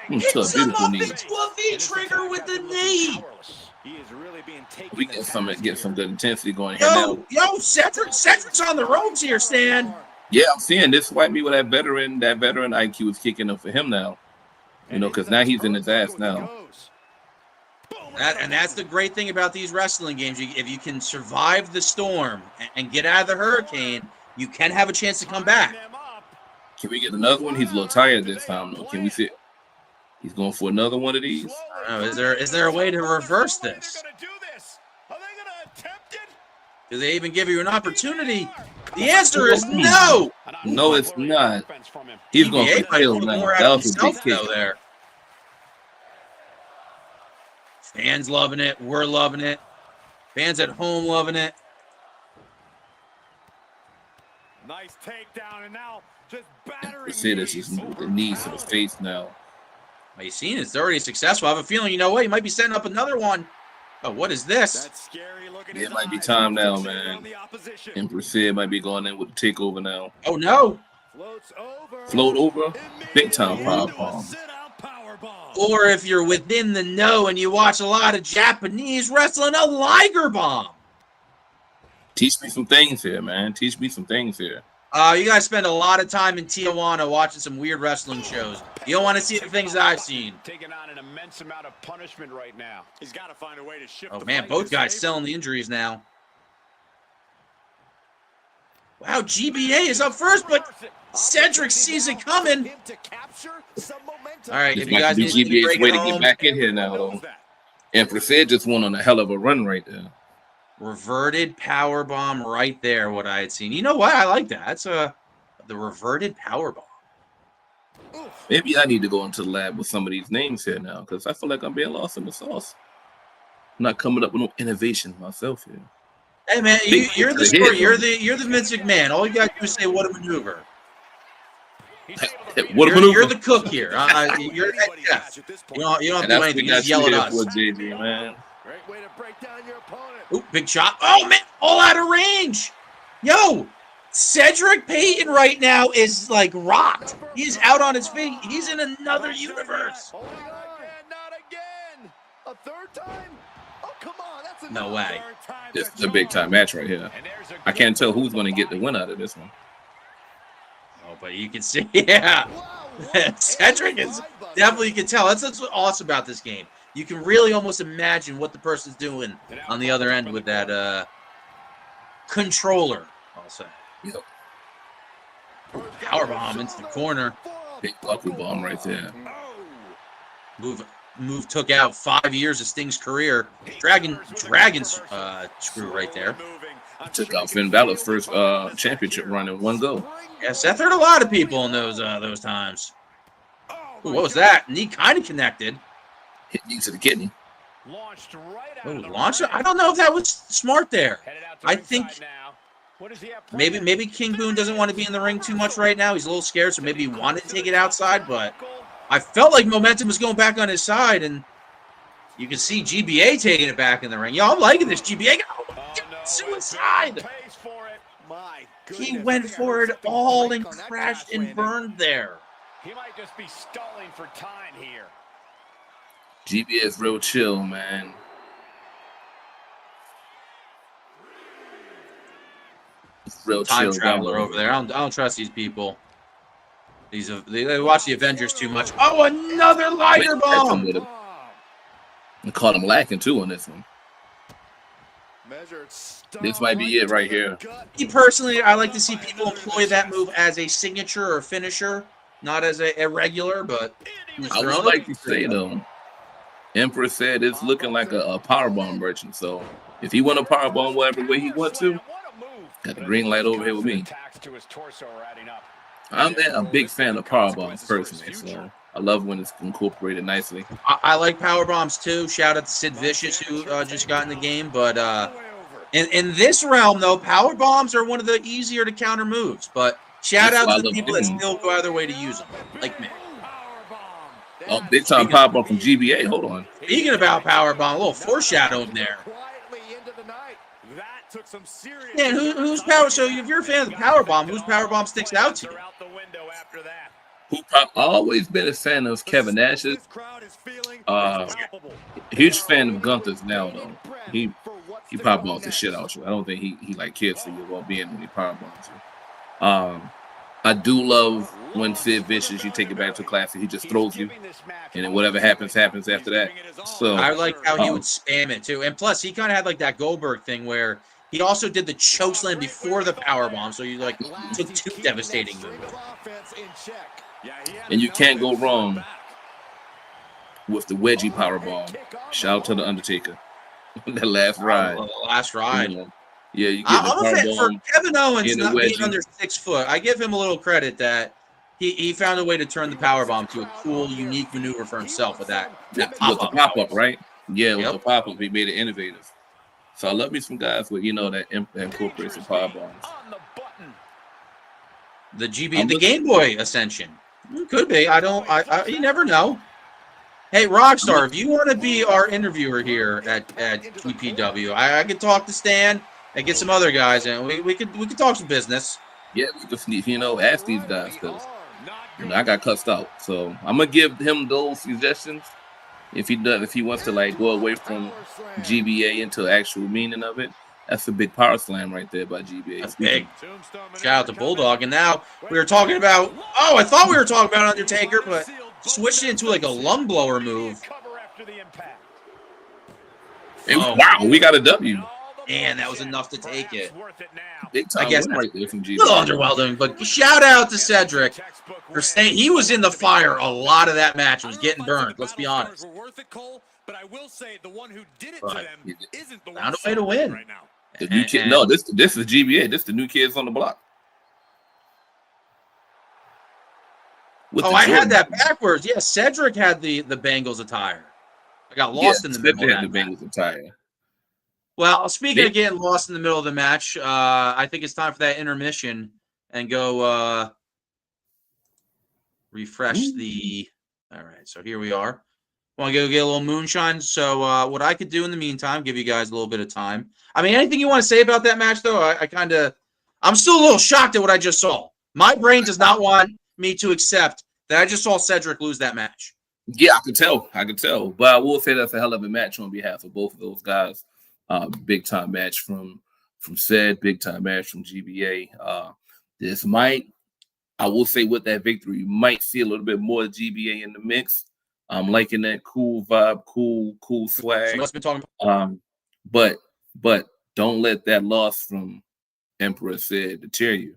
Hits To a him beautiful up knee. into a V-trigger with the knee. We get some good intensity going here now. Yo, Cedric's on the ropes here, Stan. Yeah, I'm seeing this might be where that veteran IQ is kicking up for him now. You know, because now he's in his ass now. And that's the great thing about these wrestling games. If you can survive the storm and get out of the hurricane, you can have a chance to come back. Can we get another one? He's a little tired this time, though. Can we see it? He's going for another one of these. I don't know, is there a way to reverse this? Do they even give you an opportunity? The answer is no. No, it's not. He's going for kill now. That was a big kick. There. Fans loving it. We're loving it. Fans at home loving it. Nice takedown, and now just battering. See this is the knees to the face now. Well, you seen it's already successful. I have a feeling, you know what? He might be setting up another one. Oh, what is this? It might be time now, man. Emperor Sid might be going in with the takeover now. Oh, no. Float over. Big time power bomb. Or if you're within the know and you watch a lot of Japanese wrestling, a Liger bomb. Teach me some things here, man. Teach me some things here. You guys spend a lot of time in Tijuana watching some weird wrestling shows. You don't want to see the things I've seen. Taking on an immense amount of punishment right now. He's got to find a way to shift. Oh, man, both guys selling the injuries now. Wow, GBA is up first, but Cedric sees it coming. All right, This if you might guys be need to GBA's break way it to home, get back in here now, though. Emperor Sid just went on a hell of a run right there. reverted power bomb right there, what I had seen. You know what? I like that. That's the reverted power bomb. Maybe I need to go into the lab with some of these names here now, because I feel like I'm being lost in the sauce. I'm not coming up with no innovation myself here. Hey man, you're the story. You're the Vince McMahon. All you got to do is say what a maneuver. What a maneuver. You're the cook here. You're the chef. You don't have to do anything. You just yell at us. JJ, man. Great way to break down your opponent. Ooh, big shot. Oh man, all out of range. Yo, Cedric Payton right now is like rocked. He's out on his feet. He's in another universe. Holding on, not again. A third time? Oh, come on. That's No way. This is a big time match right here. I can't tell who's going to get the win out of this one. Oh, but you can see, yeah. Cedric is definitely, you can tell. That's what's awesome about this game. You can really almost imagine what the person's doing on the other end with that controller, I'll say. Yep. Powerbomb into the corner. Big buckle bomb right there. Move took out 5 years of Sting's career. Dragon screw right there. Took out Finn Balor's first championship run in one go. Yeah, Seth hurt a lot of people in those times. Ooh, what was that? Knee kind of connected. Hit knee to the kidney. Launch it? I don't know if that was smart there. I think maybe King Boone doesn't want to be in the ring too much right now. He's a little scared, so maybe he wanted to take it outside, but I felt like momentum was going back on his side, and you can see GBA taking it back in the ring. Yo, I'm liking this. GBA suicide. He went for it all and crashed and burned there. He might just be stalling for time here. GBA is real chill, man. Real Time chill. traveler over there. I don't trust these people. They watch the Avengers too much. Oh, another lighter bomb! I caught him lacking too on this one. This might be it right here. Me personally, I like to see people employ that move as a signature or finisher, not as a regular, but I would like to say though, Emperor said it's looking like a powerbomb merchant. So if he want a powerbomb whatever way he wants to, got the green light over here with me. I'm a big fan of powerbombs personally, so I love when it's incorporated nicely. I like powerbombs too. Shout out to Sid Vicious who just got in the game, but in this realm though, powerbombs are one of the easier to counter moves. But shout out to the people that still go out of their way to use them, like me. Oh, big time powerbomb from GBA. Hold on. Speaking about powerbomb, a little foreshadowing there. Man, who's power? So if you're a fan of the powerbomb, whose powerbomb sticks out to you? I've always been a fan of Kevin Nash's. Huge fan of Gunther's now though. He powerbombs the shit out you. I don't think he like cares for you while being when he powerbombs you. I do love when Sid Vicious, you take it back to classic, he just throws you, and then whatever happens after that. So I like how he would spam it too, and plus he kind of had like that Goldberg thing where he also did the chokeslam before the powerbomb, so you like took two devastating moves. And you can't go wrong with the wedgie powerbomb. Shout out to the Undertaker. That last ride. Last ride. Yeah, you get I'm the a fan for Kevin Owens in not the being wedgie. under 6 foot. I give him a little credit that he found a way to turn the powerbomb to a cool, unique maneuver for himself with that with the pop-up. pop-up, right? Yeah, with Yep. the pop-up, he made it innovative. So I love me some guys with that incorporates some power bombs. The Game Boy Ascension. Could be. You never know. Hey, Rockstar, if you want to be our interviewer here at GPW, I could talk to Stan and get some other guys, and we could talk some business. Yeah, we just need, ask these guys because I got cussed out. So I'm gonna give him those suggestions. If he wants to like go away from GBA into the actual meaning of it, that's a big power slam right there by GBA. That's big. Shout out to Bulldog. And now we were talking about. Oh, I thought we were talking about Undertaker, but switched it into like a lung blower move. Wow, we got a W. Man, that was enough to take it. Big time I guess win right there from a GBA. little underwhelming, but shout out to Cedric for saying he was in the fire a lot of that match. Was getting burned. Let's be honest. But I will say the one who did it But to them isn't the one found a way to win. right now. The new kid. No, this is GBA. This is the new kids on the block. With Oh, the I had Jordan. that backwards. Yeah, Cedric had the Bengals attire. I got lost in the middle of had that the match. Bengals attire. Well, speaking of getting lost in the middle of the match, I think it's time for that intermission and go refresh the. All right, so here we are. Want to go get a little moonshine? So what I could do in the meantime, give you guys a little bit of time. I mean, anything you want to say about that match, though? I'm still a little shocked at what I just saw. My brain does not want me to accept that I just saw Cedric lose that match. Yeah, I could tell. But I will say that's a hell of a match on behalf of both of those guys. Big time match from Ced, big time match from GBA. I will say with that victory, you might see a little bit more GBA in the mix. I'm liking that cool vibe, cool swag. So what's been talking about? But don't let that loss from Emperor Ced deter you.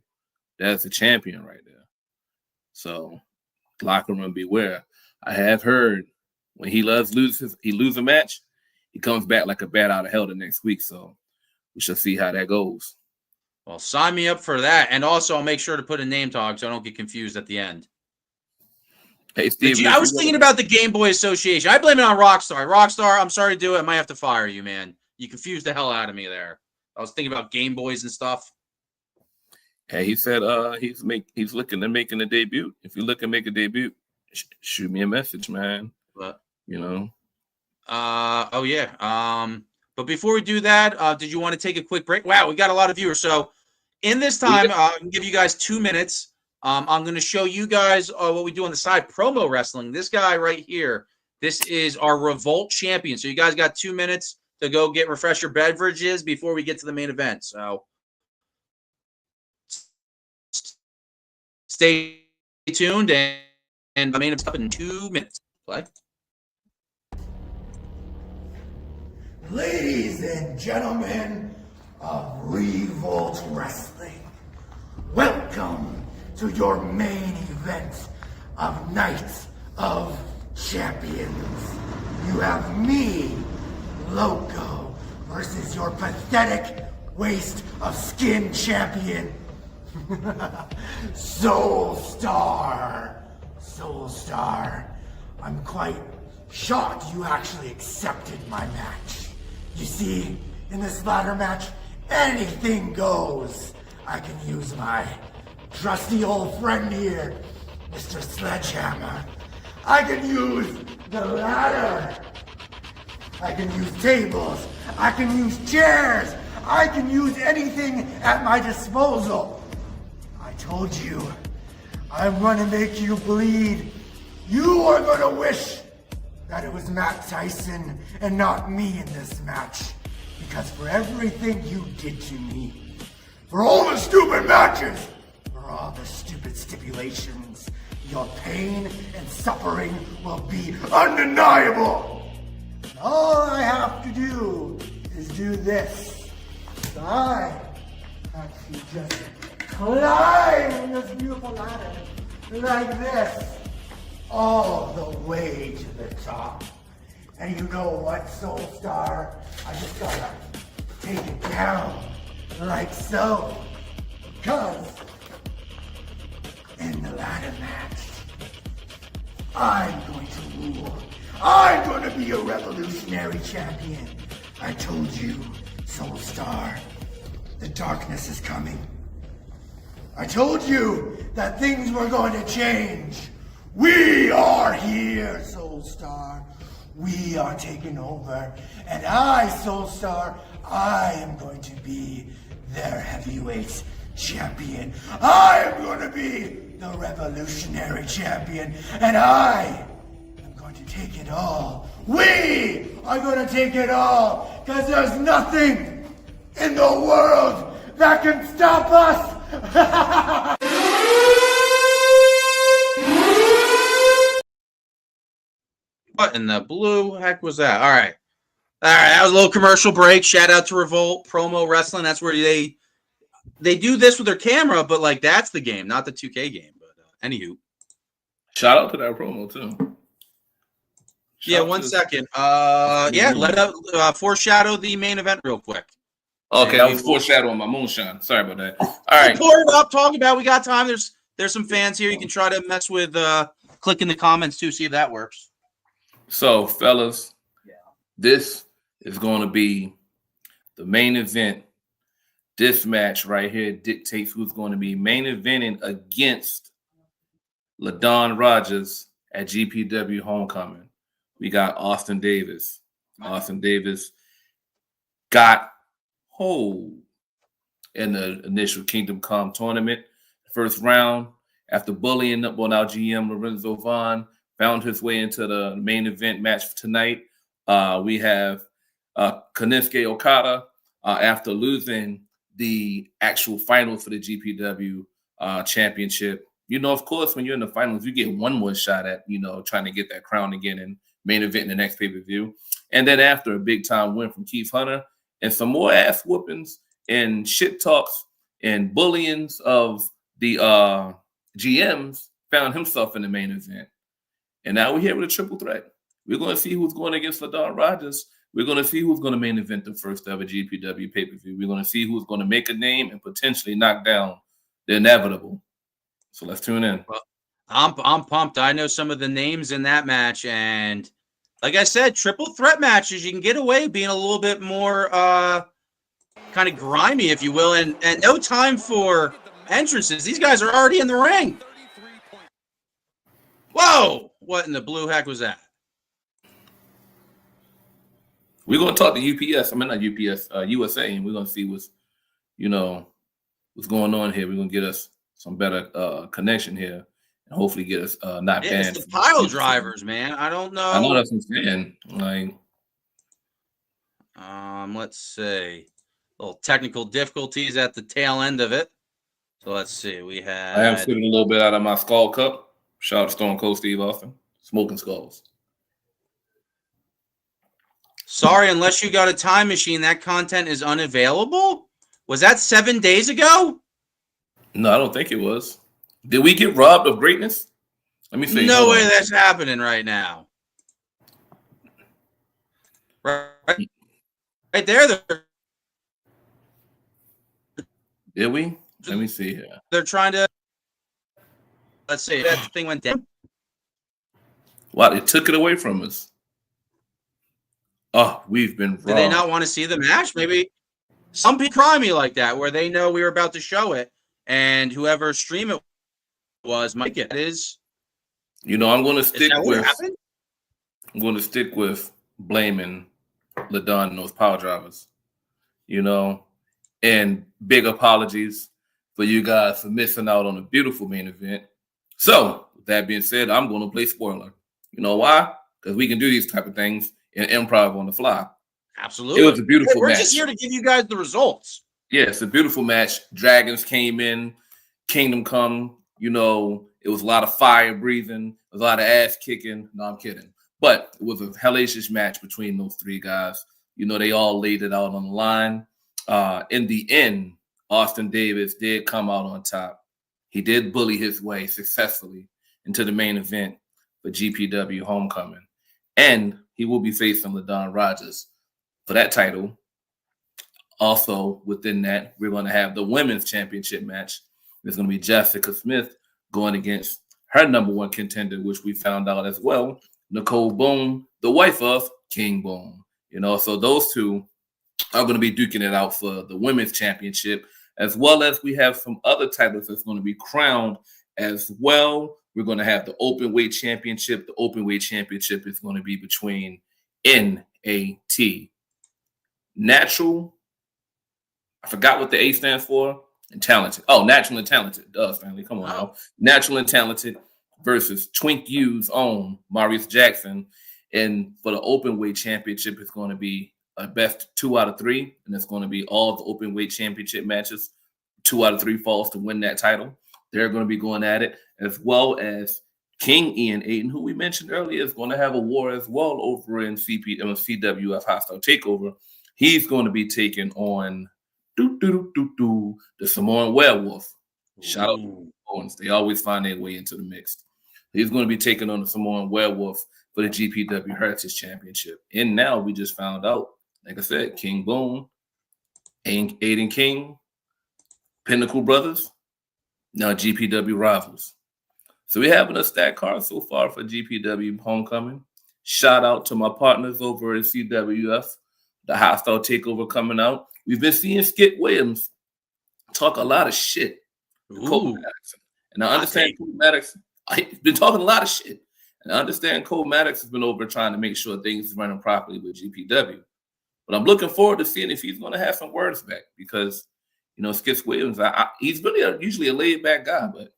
That's a champion right there. So locker room beware. I have heard when he lose a match, he comes back like a bat out of hell the next week. So we shall see how that goes. Well, sign me up for that. And also, I'll make sure to put a name tag so I don't get confused at the end. Hey, Steve. I was thinking about the Game Boy Association. I blame it on Rockstar. Rockstar, I'm sorry to do it. I might have to fire you, man. You confused the hell out of me there. I was thinking about Game Boys and stuff. Hey, he said he's looking at making a debut. If you're looking to make a debut, shoot me a message, man. But, you know. Oh yeah. But before we do that, did you want to take a quick break? Wow, we got a lot of viewers. So in this time, I can give you guys 2 minutes. I'm going to show you guys what we do on the side, promo wrestling. This guy right here, this is our Revolt champion. So you guys got 2 minutes to go get refresher beverages before we get to the main event. So stay tuned, and the main event's up in 2 minutes. Play. Ladies and gentlemen of Revolt Wrestling, welcome to your main event of Night of Champions. You have me, Loco, versus your pathetic waste of skin champion, Soulstar. Soulstar, I'm quite shocked you actually accepted my match. You see, in this ladder match, anything goes. I can use my trusty old friend here, Mr. Sledgehammer. I can use the ladder. I can use tables. I can use chairs. I can use anything at my disposal. I told you, I'm gonna make you bleed. You are gonna wish that it was Matt Tyson and not me in this match. Because for everything you did to me, for all the stupid matches, for all the stupid stipulations, your pain and suffering will be undeniable. And all I have to do is do this. I actually just climb this beautiful ladder like this, all the way to the top. And you know what, Soulstar? I just gotta take it down like so. Because in the ladder match, I'm going to rule. I'm going to be a revolutionary champion. I told you, Soulstar, the darkness is coming. I told you that things were going to change. We are here, Soulstar. We are taking over. And I, Soulstar, I am going to be their heavyweight champion. I am going to be the revolutionary champion. And I am going to take it all. We are going to take it all. Because there's nothing in the world that can stop us. What in the blue heck was that? All right. That was a little commercial break. Shout out to Revolt Promo Wrestling. That's where they do this with their camera, but like that's the game, not the 2K game. But anywho, shout out to that promo too. Yeah, 1 second. Yeah, let up foreshadow the main event real quick. Okay, I was foreshadowing my moonshine. Sorry about that. All right, pour it up. Talk about. We got time. There's some fans here. You can try to mess with click in the comments too. See if that works. So, fellas, this is going to be the main event. This match right here dictates who's going to be main eventing against LaDon Rogers at GPW Homecoming. We got Austin Davis. Austin Davis got hold in the initial Kingdom Come tournament. First round, after bullying up on our GM, Lorenzo Vaughn, found his way into the main event match tonight. We have Konosuke Okada after losing the actual finals for the GPW championship. You know, of course, when you're in the finals, you get one more shot at, trying to get that crown again and main event in the next pay-per-view. And then after a big-time win from Keith Hunter and some more ass whoopings and shit talks and bullyings of the GMs found himself in the main event. And now we're here with a triple threat. We're going to see who's going against LaDon Rogers. We're going to see who's going to main event the first ever GPW pay-per-view. We're going to see who's going to make a name and potentially knock down the inevitable. So let's tune in. Well, I'm pumped. I know some of the names in that match, and like I said, triple threat matches, you can get away being a little bit more kind of grimy, if you will, and no time for entrances. These guys are already in the ring. Whoa! What in the blue heck was that? We're going to talk to UPS. I mean, not UPS, USA, and we're going to see what's going on here. We're going to get us some better connection here and hopefully get us not banned. It's the pile drivers, man. I don't know. I know that's what I'm saying. Like, let's see. Little technical difficulties at the tail end of it. So let's see. We had. I am sipping a little bit out of my Skull Cup. Shout out to Stone Cold Steve Austin. Smoking skulls. Sorry, unless you got a time machine, that content is unavailable. Was that 7 days ago? No, I don't think it was. Did we get robbed of greatness? Let me see. No way that's happening right now. Right there. Did we? Let me see here. They're trying to. Let's see. That thing went down. Wow, they took it away from us. Oh, we've been robbed. Do they not want to see the match? Maybe some people cry me like that, where they know we were about to show it, and whoever stream it was might get it. Is I'm going to stick that what with. happened? I'm going to stick with blaming LaDon and those power drivers. And big apologies for you guys for missing out on a beautiful main event. So, with that being said, I'm going to play spoiler. You know why? Because we can do these type of things in improv on the fly. Absolutely. It was a beautiful We're match. just here to give you guys the results. Yeah, it's a beautiful match. Dragons came in, Kingdom Come. It was a lot of fire breathing, a lot of ass kicking. No, I'm kidding. But it was a hellacious match between those three guys. They all laid it out on the line. In the end, Austin Davis did come out on top. He did bully his way successfully into the main event for GPW Homecoming. And he will be facing LaDon Rogers for that title. Also, within that, we're going to have the women's championship match. There's going to be Jessica Smith going against her number one contender, which we found out as well, Nicole Boone, the wife of King Boone. So those two are going to be duking it out for the women's championship, as well as we have some other titles that's going to be crowned as well. We're going to have the open weight championship. The open weight championship is going to be between NAT, natural. I forgot what the A stands for. And talented. Oh, natural and talented. Duh, Stanley. Come on now. Natural and talented versus Twink U's own Maurice Jackson. And for the open weight championship, it's going to be a best 2 out of 3. And it's going to be all the open weight championship matches. 2 out of 3 falls to win that title. They're going to be going at it, as well as King Ian Ayton, who we mentioned earlier, is going to have a war as well over in CWF Hostile Takeover. He's going to be taking on the Samoan Werewolf. Shout out to the Samoans. They always find their way into the mix. He's going to be taking on the Samoan Werewolf for the GPW Heritage Championship. And now we just found out, like I said, King Boone, Aiden King, Pinnacle Brothers, now GPW rivals. So we're having a stacked card so far for GPW Homecoming. Shout out to my partners over at CWF, the Hostile Takeover coming out. We've been seeing Skip Williams talk a lot of shit to Cole Maddox. And I understand Cole Maddox, he's been talking a lot of shit. And I understand Cole Maddox has been over trying to make sure things are running properly with GPW. But I'm looking forward to seeing if he's going to have some words back because, Skip Williams, he's really usually a laid-back guy, but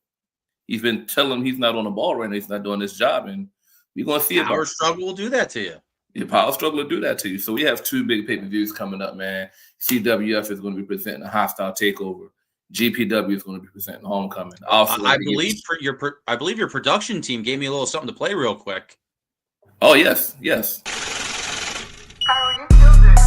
he's been telling him he's not on the ball right now. He's not doing his job, and we're going to see it. Power struggle will do that to you. Yeah, power struggle will do that to you. So we have 2 big pay-per-views coming up, man. CWF is going to be presenting a Hostile Takeover. GPW is going to be presenting Homecoming. I believe your production team gave me a little something to play real quick. Oh, yes. Kyle, you killed it.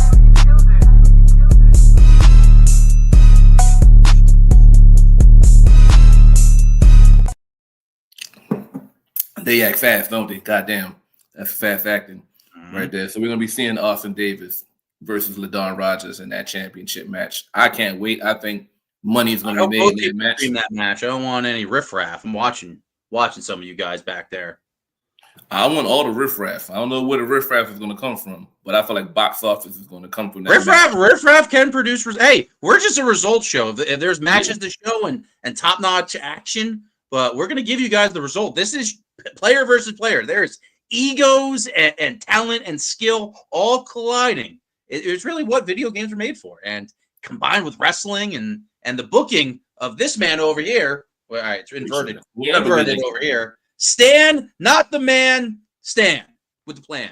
They act fast, don't they? Goddamn, that's fast acting Mm-hmm. right there. So we're gonna be seeing Austin Davis versus LaDon Rogers in that championship match. I can't wait. I think money is I gonna hope be both made in that people match. stream that match. I don't want any riffraff. I'm watching some of you guys back there. I want all the riffraff. I don't know where the riffraff is gonna come from, but I feel like box office is gonna come from that match. Riffraff can produce. Hey, we're just a results show. If there's matches to show and top notch action, but we're gonna give you guys the result. This is player versus player. There's egos and talent and skill all colliding. It's really what video games are made for, and combined with wrestling and the booking of this man over here. Well, all right, it's inverted. Yeah, Inverted over here. Stan, not the man. Stan with the plan.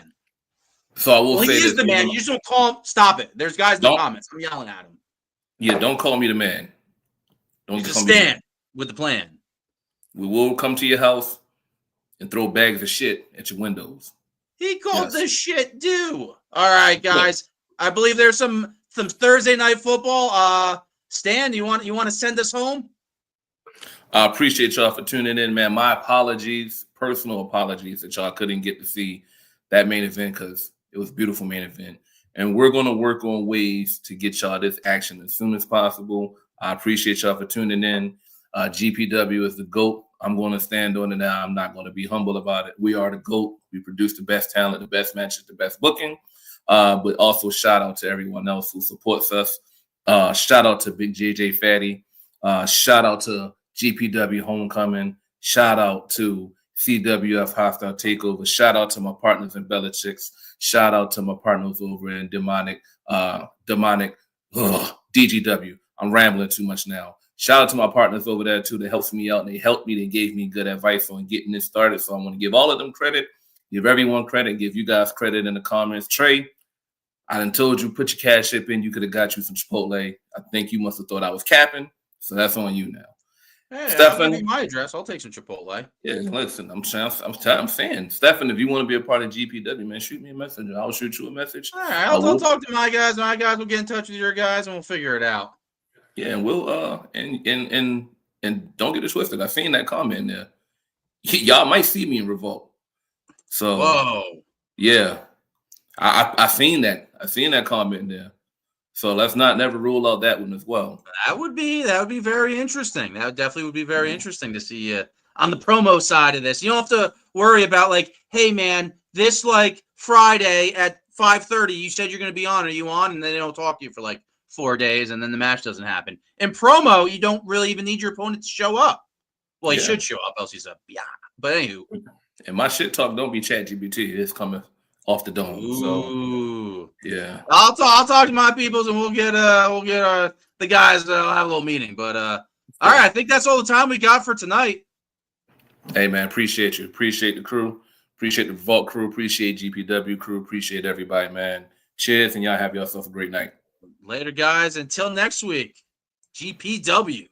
So I will Well, say he this. is the man. You just don't call him. Stop it. There's guys in the Don't- comments. I'm yelling at him. Yeah, don't call me the man. Don't He's call just me the man. Stan with the plan. We will come to your house and throw bags of shit at your windows. He called Yes. this shit due. All right, guys. I believe there's some Thursday night football. Stan, you want to send us home? I appreciate y'all for tuning in, man. My apologies, personal apologies that y'all couldn't get to see that main event because it was a beautiful main event. And we're going to work on ways to get y'all this action as soon as possible. I appreciate y'all for tuning in. GPW is the GOAT. I'm going to stand on it now. I'm not going to be humble about it. We are the GOAT. We produce the best talent, the best matches, the best booking. But also shout out to everyone else who supports us. Shout out to Big JJ Fatty. Shout out to GPW Homecoming. Shout out to CWF Hostile Takeover. Shout out to my partners in Bellatrix. Shout out to my partners over in Demonic DGW. I'm rambling too much now. Shout out to my partners over there too that helps me out, and they helped me. They gave me good advice on getting this started. So I want to give all of them credit, give everyone credit, give you guys credit in the comments. Trey, I done told you, put your cash app in. You could have got you some Chipotle. I think you must have thought I was capping. So that's on you now. Hey, Stefan. I'll give you my address. I'll take some Chipotle. Yeah, listen, I'm saying, Stefan, if you want to be a part of GPW, man, shoot me a message. I'll shoot you a message. All right, I'll talk to my guys. My guys will get in touch with your guys, and we'll figure it out. Yeah, and we'll and don't get it twisted. I seen that comment there. Y'all might see me in Revolt. So Whoa. yeah, I seen that. I seen that comment there. So let's not never rule out that one as well. That would be very interesting. That definitely would be very interesting to see you on the promo side of this. You don't have to worry about like, hey man, this like Friday at 5:30, you said you're going to be on. Are you on? And then they don't talk to you for like 4 days, and then the match doesn't happen. In promo, you don't really even need your opponent to show up. Well, he should show up, else he's a yeah. But anywho, and my shit talk don't be ChatGPT. It's coming off the dome. ooh. So yeah, I'll talk to my peoples, and we'll get the guys. I'll have a little meeting. But all right, I think that's all the time we got for tonight. hey man, appreciate you. Appreciate the crew. Appreciate the Vault crew. Appreciate GPW crew. Appreciate everybody, man. Cheers, and y'all have yourself a great night. Later, guys. Until next week, GPW.